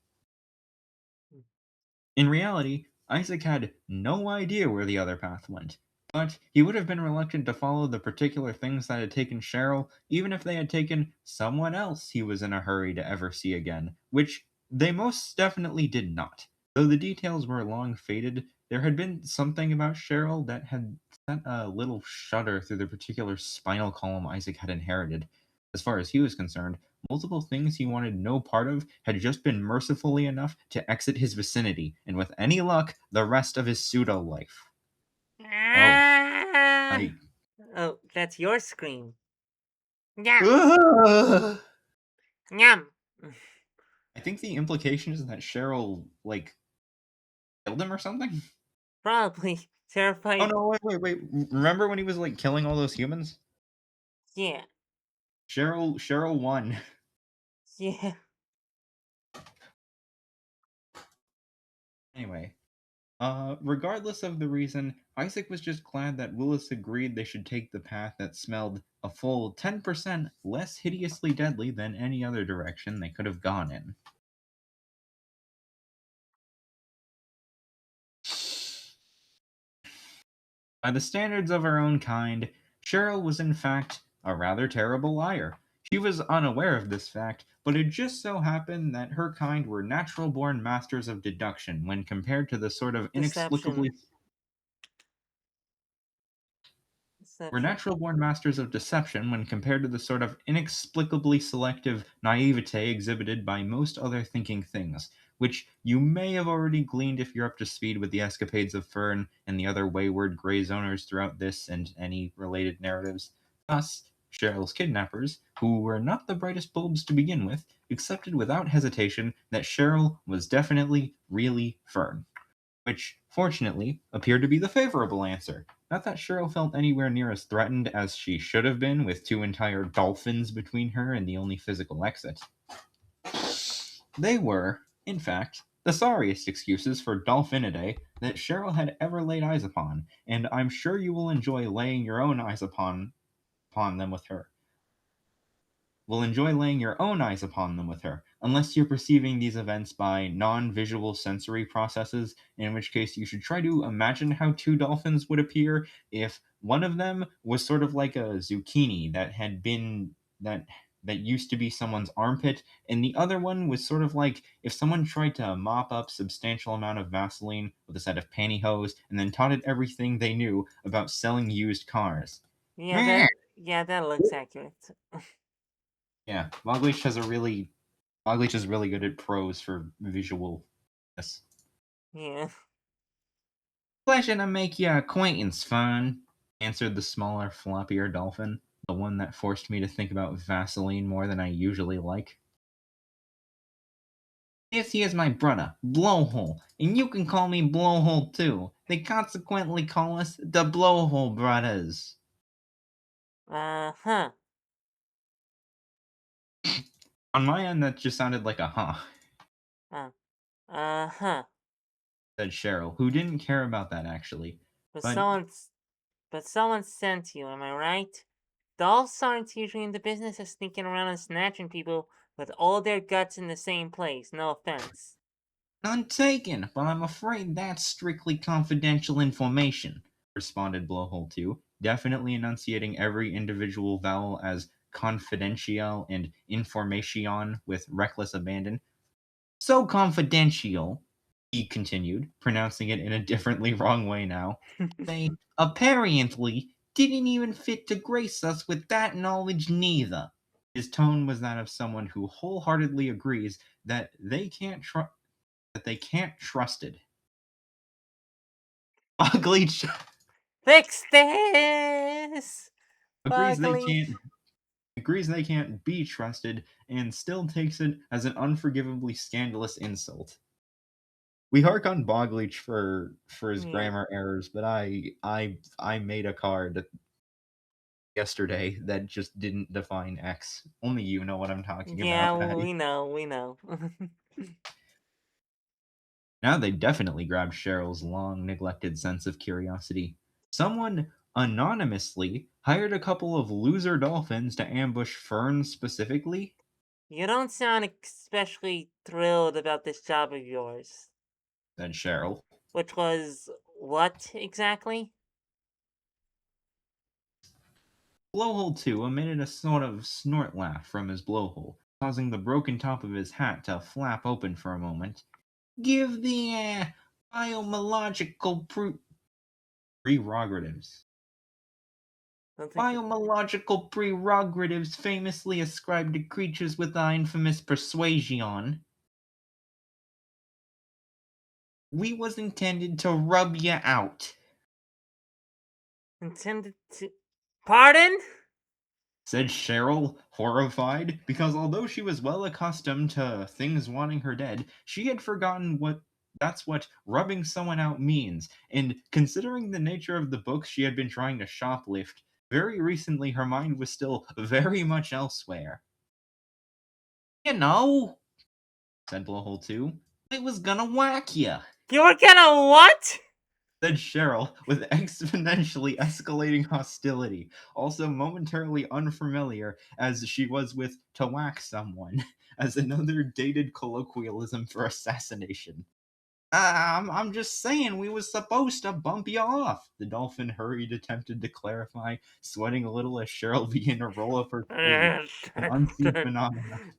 In reality, Isaac had no idea where the other path went, but he would have been reluctant to follow the particular things that had taken Cheryl, even if they had taken someone else he was in a hurry to ever see again, which they most definitely did not. Though the details were long faded, there had been something about Cheryl that had sent a little shudder through the particular spinal column Isaac had inherited. As far as he was concerned, multiple things he wanted no part of had just been mercifully enough to exit his vicinity, and with any luck, the rest of his pseudo life. Oh, Ah! I. Oh, that's your scream. Yum! Ugh! Yum! I think the implication is that Cheryl, killed him or something? Probably Oh terrified. no, wait. Remember when he was, killing all those humans? Yeah, Cheryl won. yeah. Anyway, regardless of the reason, Isaac was just glad that Willis agreed they should take the path that smelled a full 10% less hideously deadly than any other direction they could have gone in. By the standards of her own kind, Cheryl was in fact a rather terrible liar. She was unaware of this fact, but it just so happened that her kind were natural born masters of deduction when compared to the sort of Deception. inexplicably were Deception. natural born masters of deception when compared to the sort of inexplicably selective naivete exhibited by most other thinking things, which you may have already gleaned if you're up to speed with the escapades of Fern and the other wayward Grey Zoners throughout this and any related narratives. Thus, Cheryl's kidnappers, who were not the brightest bulbs to begin with, accepted without hesitation that Cheryl was definitely really Fern, which, fortunately, appeared to be the favorable answer. Not that Cheryl felt anywhere near as threatened as she should have been, with two entire dolphins between her and the only physical exit. They were, in fact, the sorriest excuses for Dolphinidae that Cheryl had ever laid eyes upon, and I'm sure you will enjoy laying your own eyes upon them with her. Will enjoy laying your own eyes upon them with her, unless you're perceiving these events by non visual sensory processes, in which case you should try to imagine how two dolphins would appear if one of them was sort of like a zucchini that had been that used to be someone's armpit, and the other one was sort of like if someone tried to mop up substantial amount of Vaseline with a set of pantyhose and then taught it everything they knew about selling used cars. Yeah, that looks accurate. Yeah, Moglish is really good at prose for visual. Yes. Yeah. Pleasure to make your acquaintance, Fern, answered the smaller, floppier dolphin, the one that forced me to think about Vaseline more than I usually like. This here's my brother, Blowhole, and you can call me Blowhole too. They consequently call us the Blowhole Brothers. Huh. On my end, that just sounded like a huh, Uh, huh. said Cheryl, who didn't care about that actually. But But someone's, but someone sent you, am I right? Dolphs aren't usually in the business of sneaking around and snatching people with all their guts in the same place, no offense. none taken, but I'm afraid that's strictly confidential information, responded Blowhole 2, definitely enunciating every individual vowel as confidential and information with reckless abandon. So confidential, he continued, pronouncing it in a differently wrong way now. They apparently didn't even fit to grace us with that knowledge neither. His tone was that of someone who wholeheartedly agrees that they can't trust it. Ugly Fix this! agrees they Buckley. can't agrees they can't be trusted and still takes it as an unforgivably scandalous insult. We hark on Bogleach for his Yeah. grammar errors, but I made a card yesterday that just didn't define X. Only you know what I'm talking Yeah, about, Patty. we know. Now they definitely grabbed Cheryl's long neglected sense of curiosity. Someone anonymously hired a couple of loser dolphins to ambush Fern specifically, You don't sound especially thrilled about this job of yours. said Cheryl. Which was what exactly? Blowhole 2 emitted a sort of snort laugh from his blowhole, causing the broken top of his hat to flap open for a moment. Give the biomological prerogatives. Don't think it. Biomological prerogatives famously ascribed to creatures with the infamous persuasion. We was intended to rub you out, Intended to. Pardon? said Cheryl, horrified, because although she was well accustomed to things wanting her dead, she had forgotten what rubbing someone out means, and considering the nature of the books she had been trying to shoplift, very recently her mind was still very much elsewhere. You know, said Blowhole 2, I was gonna whack you, You were gonna what? said Cheryl with exponentially escalating hostility, also momentarily unfamiliar as she was with to whack someone, as another dated colloquialism for assassination. I'm just saying we was supposed to bump you off, the dolphin hurried attempted to clarify, sweating a little as Cheryl began to roll up her sleeve. An unseen phenomenon.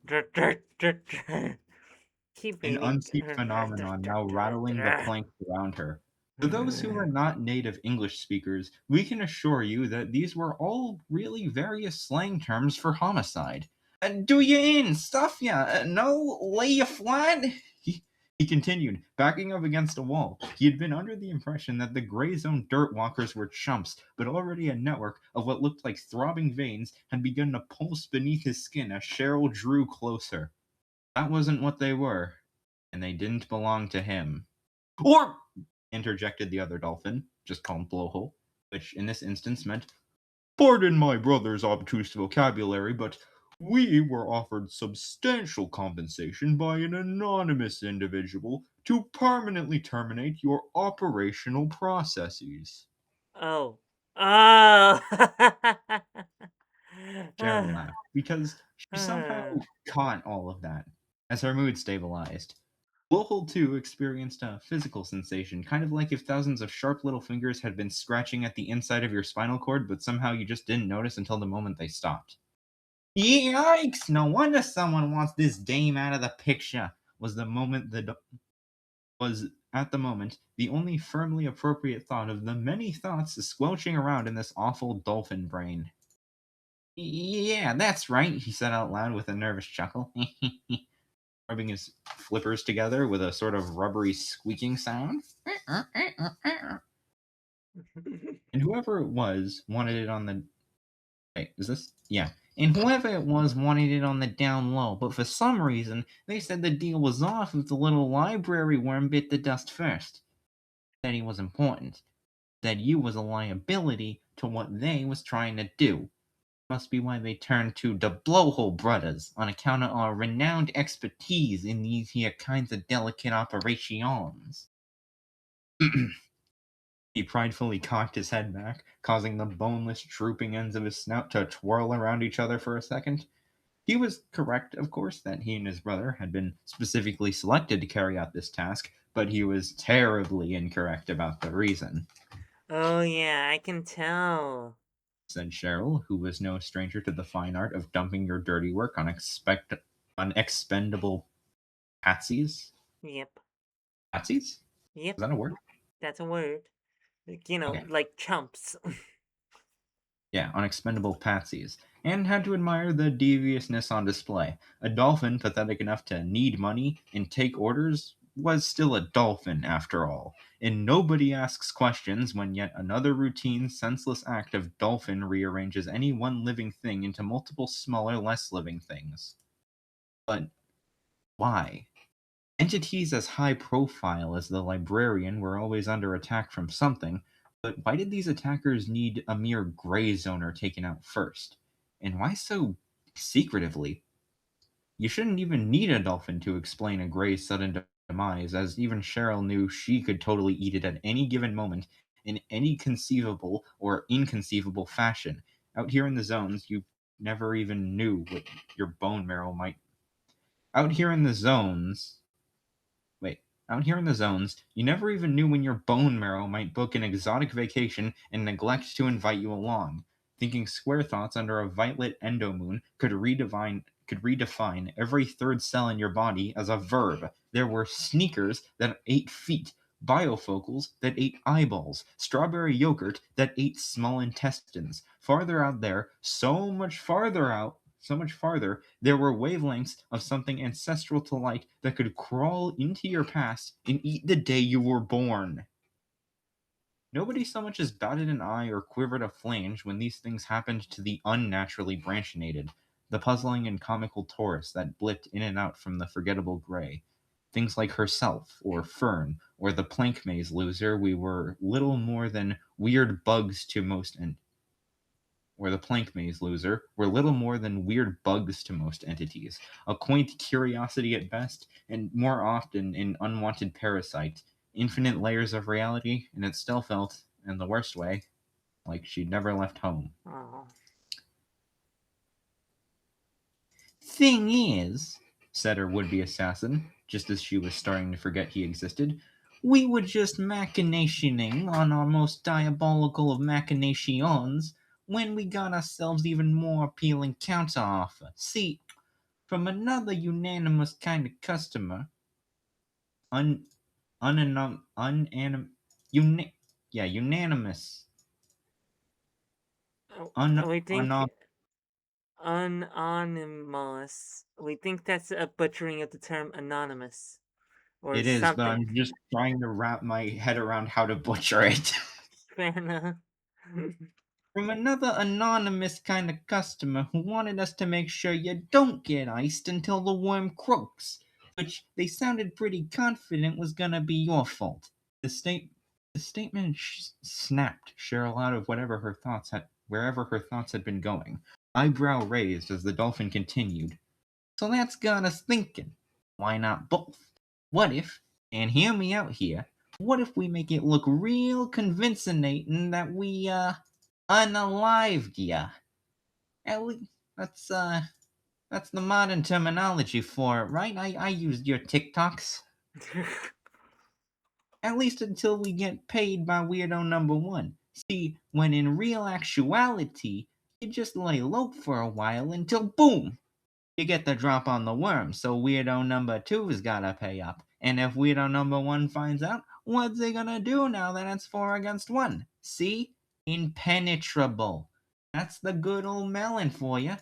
Keep An reading. unseen phenomenon now rattling the planks around her. To those who are not native English speakers, we can assure you that these were all really various slang terms for homicide. Do you in, stuff ya, no, lay you flat? He continued, backing up against a wall. He had been under the impression that the gray zone dirt walkers were chumps, but already a network of what looked like throbbing veins had begun to pulse beneath his skin as Cheryl drew closer. That wasn't what they were, and they didn't belong to him. Or, interjected the other dolphin, just called Blowhole, which in this instance meant, pardon my brother's obtuse vocabulary, but we were offered substantial compensation by an anonymous individual to permanently terminate your operational processes. Oh. Oh. Cheryl laughed, because she somehow caught all of that as her mood stabilized. Blowhole 2 experienced a physical sensation, kind of like if thousands of sharp little fingers had been scratching at the inside of your spinal cord, but somehow you just didn't notice until the moment they stopped. Yikes! No wonder someone wants this dame out of the picture. Was at the moment the only firmly appropriate thought of the many thoughts squelching around in this awful dolphin brain. Yeah, that's right, he said out loud with a nervous chuckle, rubbing his flippers together with a sort of rubbery squeaking sound. And whoever it was wanted it on the. Wait, is this? Yeah. And whoever it was wanted it on the down low, but for some reason, they said the deal was off if the little library worm bit the dust first. That he was important. That you was a liability to what they was trying to do. Must be why they turned to the Blowhole Brothers, on account of our renowned expertise in these here kinds of delicate operations. He pridefully cocked his head back, causing the boneless, drooping ends of his snout to twirl around each other for a second. He was correct, of course, that he and his brother had been specifically selected to carry out this task, but he was terribly incorrect about the reason, Oh, yeah, I can tell. said Cheryl, who was no stranger to the fine art of dumping your dirty work on expendable patsies. Yep. Patsies? Is Yep. that a word? That's a word. Like, Okay. like chumps. Yeah, on expendable patsies, and had to admire the deviousness on display. A dolphin, pathetic enough to need money and take orders, was still a dolphin after all, and nobody asks questions when yet another routine, senseless act of dolphin rearranges any one living thing into multiple smaller, less living things. But why? Entities as high profile as the librarian were always under attack from something, but why did these attackers need a mere gray zoner taken out first? And why so secretively? You shouldn't even need a dolphin to explain a gray's sudden demise, as even Cheryl knew she could totally eat it at any given moment in any conceivable or inconceivable fashion. Out here in the zones, you never even knew what your bone marrow might. Out here in the zones, Wait, out here in the zones, you never even knew when your bone marrow might book an exotic vacation and neglect to invite you along. Thinking square thoughts under a violet endomoon could redefine every third cell in your body as a verb. There were sneakers that ate feet, bifocals that ate eyeballs, strawberry yogurt that ate small intestines. Farther out there, so much farther, there were wavelengths of something ancestral to light that could crawl into your past and eat the day you were born. Nobody so much as batted an eye or quivered a flange when these things happened to the unnaturally branchinated, the puzzling and comical Taurus that blipped in and out from the forgettable gray. Things like herself, or Fern, or the plank maze loser, we were little more than weird bugs to most en- or the plank maze loser, were little more than weird bugs to most entities, a quaint curiosity at best, and more often an unwanted parasite, infinite layers of reality, and it still felt, in the worst way, like she'd never left home. Oh. Thing is, said her would be assassin, just as she was starting to forget he existed, we were just machinationing on our most diabolical of machinations when we got ourselves even more appealing counteroffer. See, from another unanimous kind of customer, un, unanom, unanim, uni, yeah, unanimous, Oh, un, we think unom, anonymous. We think that's a butchering of the term anonymous or it is, but something. I'm just trying to wrap my head around how to butcher it. Fair enough. From another anonymous kind of customer who wanted us to make sure you don't get iced until the worm croaks, which they sounded pretty confident was gonna be your fault. The state the statement snapped Cheryl out of wherever her thoughts had been going, eyebrow raised as the dolphin continued. So that's got us thinking. Why not both? What if, and hear me out here, what if we make it look real convincinating that we, unalived ya? At least, that's the modern terminology for it, right? I used your TikToks. At least until we get paid by Weirdo number one. See, when in real actuality, you just lay low for a while until boom! You get the drop on the worm, so Weirdo number two's gotta pay up. And if Weirdo number one finds out, what's he gonna do now that it's 4 against 1? See? Impenetrable. That's the good old melon for you.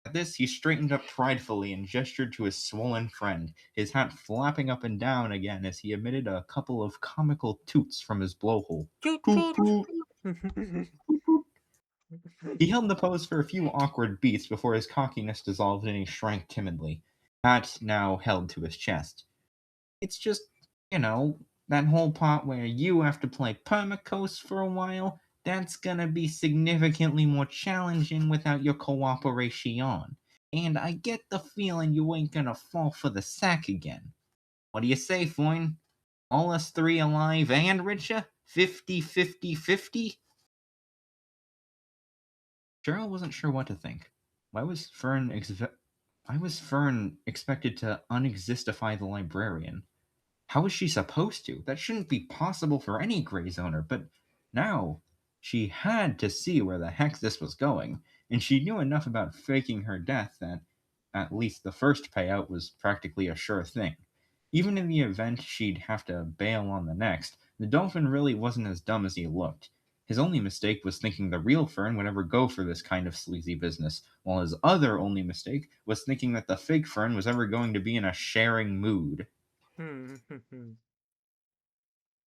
At this, he straightened up pridefully and gestured to his swollen friend, his hat flapping up and down again as he emitted a couple of comical toots from his blowhole. Toot Toot toot. toot toot toot. He held the pose for a few awkward beats before his cockiness dissolved and he shrank timidly, hat now held to his chest. It's just, that whole part where you have to play permacoast for a while, that's gonna be significantly more challenging without your cooperation. And I get the feeling you ain't gonna fall for the sack again. What do you say, Foyne? All us three alive and richer? 50-50-50? Cheryl wasn't sure what to think. Why was Fern expected to unexistify the librarian? How was she supposed to? That shouldn't be possible for any gray zoner, but now she had to see where the heck this was going, and she knew enough about faking her death that at least the first payout was practically a sure thing. Even in the event she'd have to bail on the next, the dolphin really wasn't as dumb as he looked. His only mistake was thinking the real Fern would ever go for this kind of sleazy business, while his other only mistake was thinking that the fake Fern was ever going to be in a sharing mood.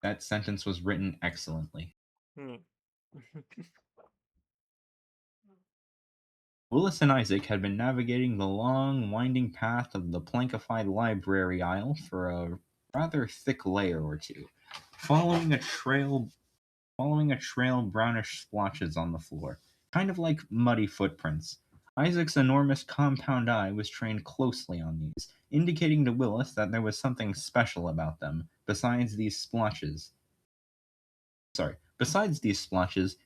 That sentence was written excellently. Willis and Isaac had been navigating the long, winding path of the plankified library aisle for a rather thick layer or two, following a trail brownish splotches on the floor, kind of like muddy footprints. Isaac's enormous compound eye was trained closely on these, indicating to Willis that there was something special about them, Besides these splotches,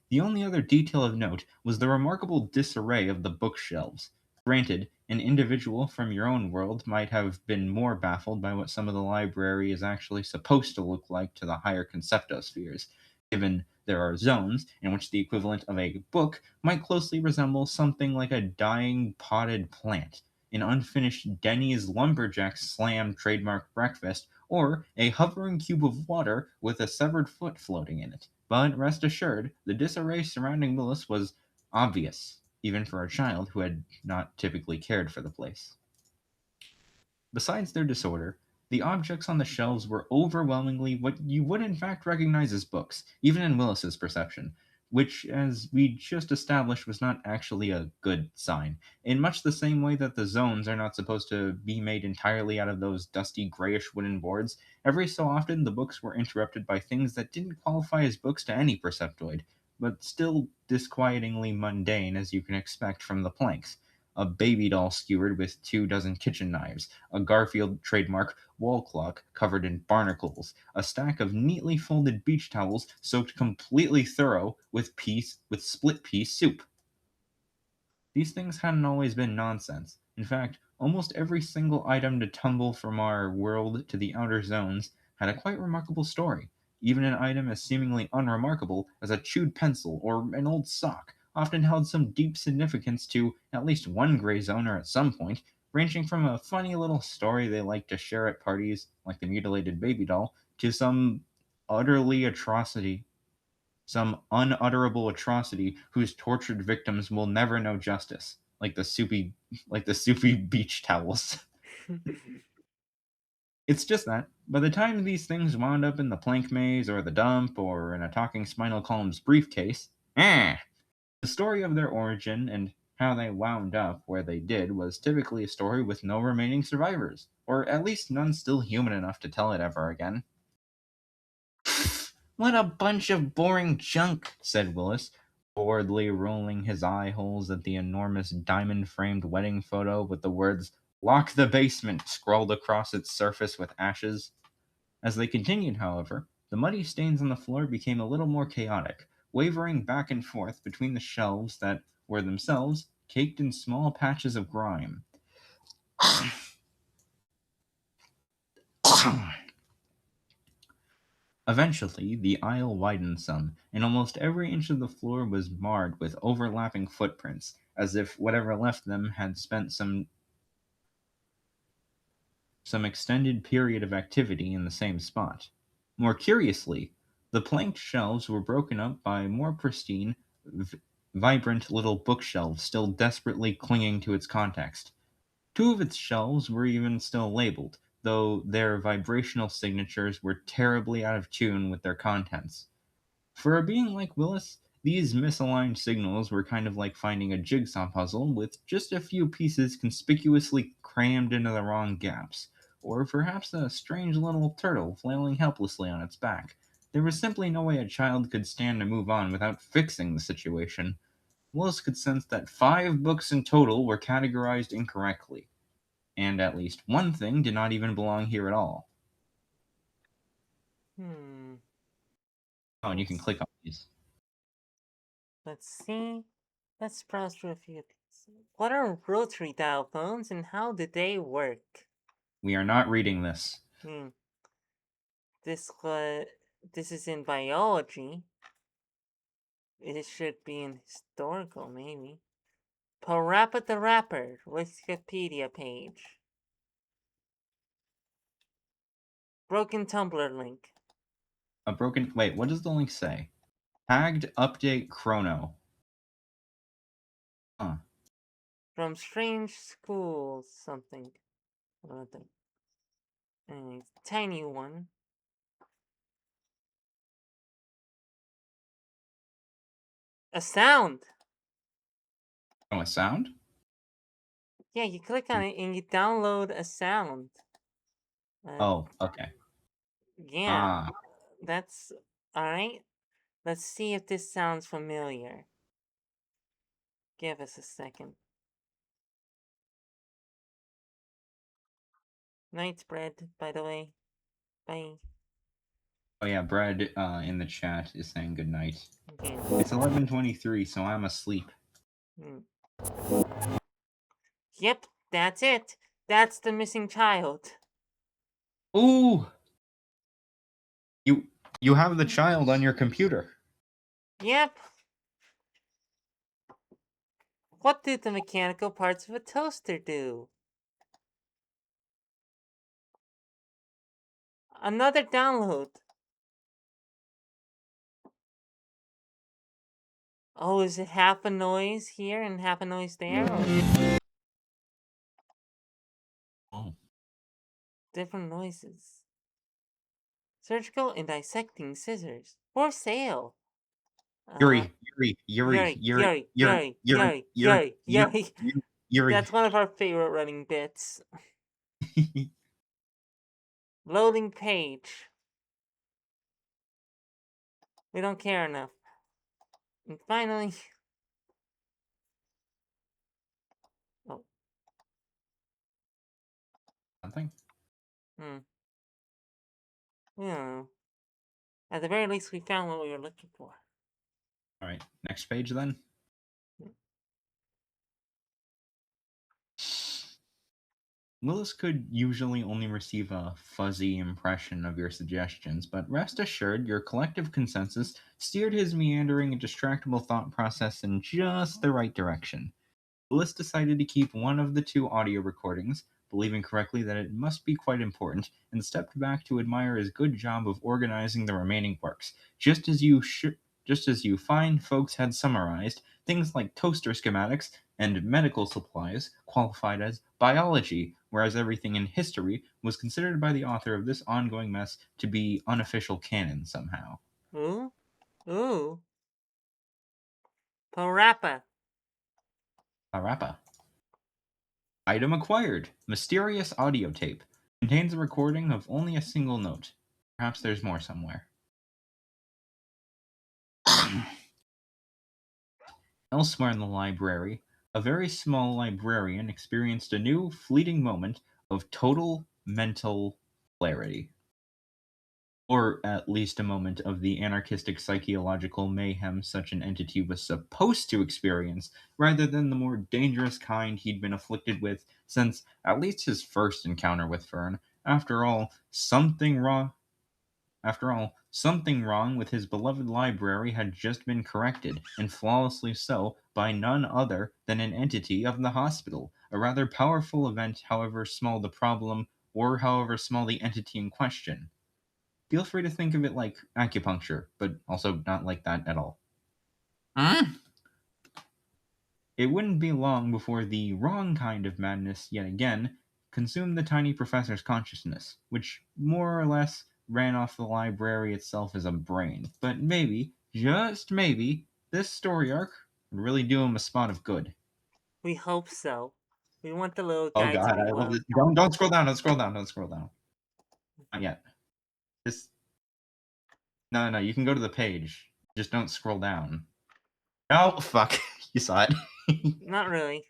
the only other detail of note was the remarkable disarray of the bookshelves. Granted, an individual from your own world might have been more baffled by what some of the library is actually supposed to look like to the higher conceptospheres, given there are zones in which the equivalent of a book might closely resemble something like a dying potted plant, an unfinished Denny's lumberjack slam trademark breakfast, or a hovering cube of water with a severed foot floating in it. But rest assured, the disarray surrounding Willis was obvious, even for a child who had not typically cared for the place. Besides their disorder, the objects on the shelves were overwhelmingly what you would in fact recognize as books, even in Willis's perception, which, as we just established, was not actually a good sign, in much the same way that the zones are not supposed to be made entirely out of those dusty grayish wooden boards. Every so often, the books were interrupted by things that didn't qualify as books to any Perceptoid, but still disquietingly mundane as you can expect from the planks. A baby doll skewered with 2 dozen kitchen knives, a Garfield trademark wall clock covered in barnacles, a stack of neatly folded beach towels soaked completely thorough with split pea soup. These things hadn't always been nonsense. In fact, almost every single item to tumble from our world to the outer zones had a quite remarkable story. Even an item as seemingly unremarkable as a chewed pencil or an old sock often held some deep significance to at least one gray zoner at some point, ranging from a funny little story they liked to share at parties, like the mutilated baby doll, to utterly atrocity some unutterable atrocity whose tortured victims will never know justice, like the soupy beach towels. It's just that by the time these things wound up in the plank maze or the dump or in a talking spinal column's briefcase, the story of their origin and how they wound up where they did was typically a story with no remaining survivors, or at least none still human enough to tell it ever again. What a bunch of boring junk, said Willis, boredly rolling his eye holes at the enormous diamond framed wedding photo with the words "Lock the basement" scrawled across its surface with ashes. As they continued, however, the muddy stains on the floor became a little more chaotic, wavering back and forth between the shelves that were themselves caked in small patches of grime. Eventually, the aisle widened some, and almost every inch of the floor was marred with overlapping footprints, as if whatever left them had spent some extended period of activity in the same spot. More curiously, the planked shelves were broken up by more pristine, vibrant little bookshelves still desperately clinging to its context. Two of its shelves were even still labeled, though their vibrational signatures were terribly out of tune with their contents. For a being like Willis, these misaligned signals were kind of like finding a jigsaw puzzle with just a few pieces conspicuously crammed into the wrong gaps, or perhaps a strange little turtle flailing helplessly on its back. There was simply no way a child could stand to move on without fixing the situation. Willis could sense that 5 books in total were categorized incorrectly, and at least one thing did not even belong here at all. Hmm. Oh, and you can click on these. Let's see. Let's browse through a few of these. What are rotary dial phones and how do they work? We are not reading this. Hmm. This this is in biology. It should be in historical, maybe. Parappa the Rapper, Wikipedia page. Broken Tumblr link. A broken. Wait, what does the link say? Tagged update chrono. Huh. From Strange Schools something. Another. Anyways, tiny one. A sound! Oh, a sound? Yeah, you click on it and you download a sound. Uh, Oh, okay. yeah, Ah, that's alright. Let's see if this sounds familiar. Give us a second. Night's bread, by the way. Bye. oh yeah. Brad in the chat is saying good night. Yeah. It's 11:23, so I'm asleep. Mm. Yep, that's it. That's the missing child. Ooh, you you have the child on your computer. Yep. What do the mechanical parts of a toaster do? Another download. Oh, is it half a noise here and half a noise there? Or Oh. different noises? Surgical and dissecting scissors. For sale. Uh, Yuri. That's one of our favorite running bits. Loading page. We don't care enough. And finally. Oh. Something. Hmm. Yeah. At the very least, we found what we were looking for. All right. Next page then. Lilith could usually only receive a fuzzy impression of your suggestions, but rest assured your collective consensus steered his meandering and distractible thought process in just the right direction. Lilith decided to keep one of the two audio recordings, believing correctly that it must be quite important, and stepped back to admire his good job of organizing the remaining works, just as you fine folks had summarized. Things like toaster schematics and medical supplies qualified as biology, whereas everything in history was considered by the author of this ongoing mess to be unofficial canon somehow. Ooh. Ooh. Parappa. Parappa. Item acquired. Mysterious audio tape. Contains a recording of only a single note. Perhaps there's more somewhere. Elsewhere in the library, a very small librarian experienced a new, fleeting moment of total mental clarity. Or at least a moment of the anarchistic psychological mayhem such an entity was supposed to experience, rather than the more dangerous kind he'd been afflicted with since at least his first encounter with Fern. Something wrong with his beloved library had just been corrected, and flawlessly so, by none other than an entity of the hospital. A rather powerful event, however small the problem, or however small the entity in question. Feel free to think of it like acupuncture, but also not like that at all. It wouldn't be long before the wrong kind of madness yet again consumed the tiny professor's consciousness, which more or less ran off the library itself as a brain. But maybe, just maybe, this story arc would really do him a spot of good. We hope so. We want the little Oh guy to god, be I love well. this. Don't scroll down, don't scroll down, don't scroll down. Not yet. Just no, you can go to the page. Just don't scroll down. Oh fuck. You saw it. Not really.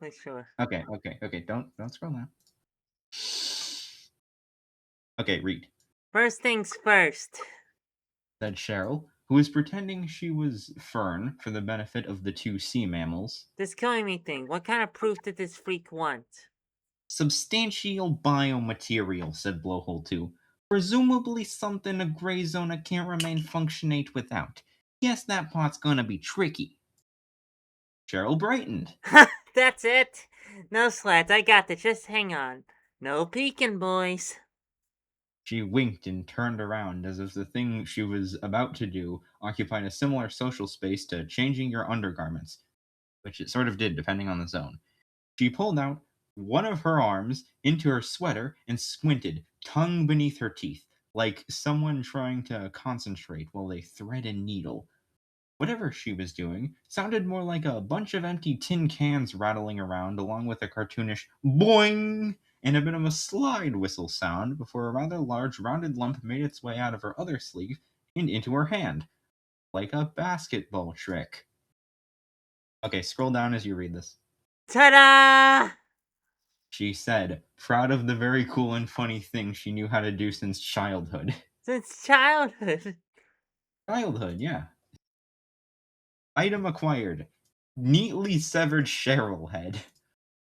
Like, sure. Okay. Don't scroll down. Okay, read. First things first. Said Cheryl, who was pretending she was Fern for the benefit of the two sea mammals. This killing me thing. What kind of proof did this freak want? Substantial biomaterial, said Blowhole 2. Presumably something a gray zona can't remain functionate without. Guess that part's gonna be tricky. Cheryl brightened. That's it. No slats. I got this. Just hang on. No peeking, boys. She winked and turned around as if the thing she was about to do occupied a similar social space to changing your undergarments, which it sort of did depending on the zone. She pulled out one of her arms into her sweater and squinted, tongue beneath her teeth, like someone trying to concentrate while they thread a needle. Whatever she was doing sounded more like a bunch of empty tin cans rattling around, along with a cartoonish boing and a bit of a slide whistle sound before a rather large rounded lump made its way out of her other sleeve and into her hand, like a basketball trick. Okay, scroll down as you read this. Ta-da! She said, proud of the very cool and funny thing she knew how to do since childhood. Since childhood. Childhood, yeah. Item acquired. Neatly severed Cheryl head.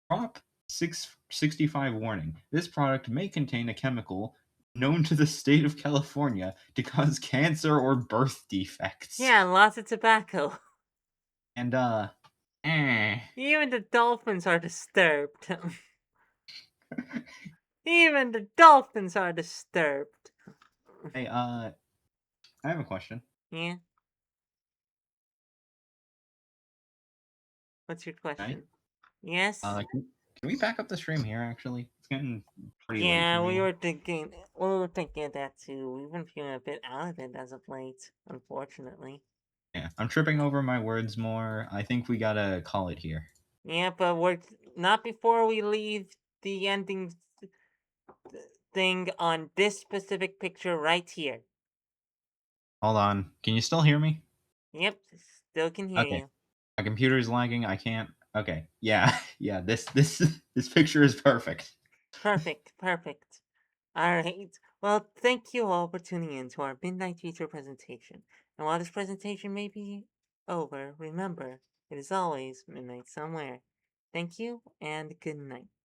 Prop 665 warning. This product may contain a chemical known to the state of California to cause cancer or birth defects. Yeah, lots of tobacco. And, Even the dolphins are disturbed. Even the dolphins are disturbed. Hey, I have a question. Yeah? What's your Okay. question? Yes? Can we back up the stream here? Actually, it's getting pretty late for Yeah, me. we were thinking of that too. We've been feeling a bit out of it as of late, unfortunately. Yeah, I'm tripping over my words more. I think we gotta call it here. Yeah, but we're not before we leave the ending thing on this specific picture right here. Hold on. Can you still hear me? Yep, still can hear Okay. you. My computer's lagging. I can't. Okay. Yeah. Yeah. This this picture is perfect. Perfect, perfect. Alright, well, thank you all for tuning in to our Midnight Feature presentation. And while this presentation may be over, remember, it is always midnight somewhere. Thank you, and good night.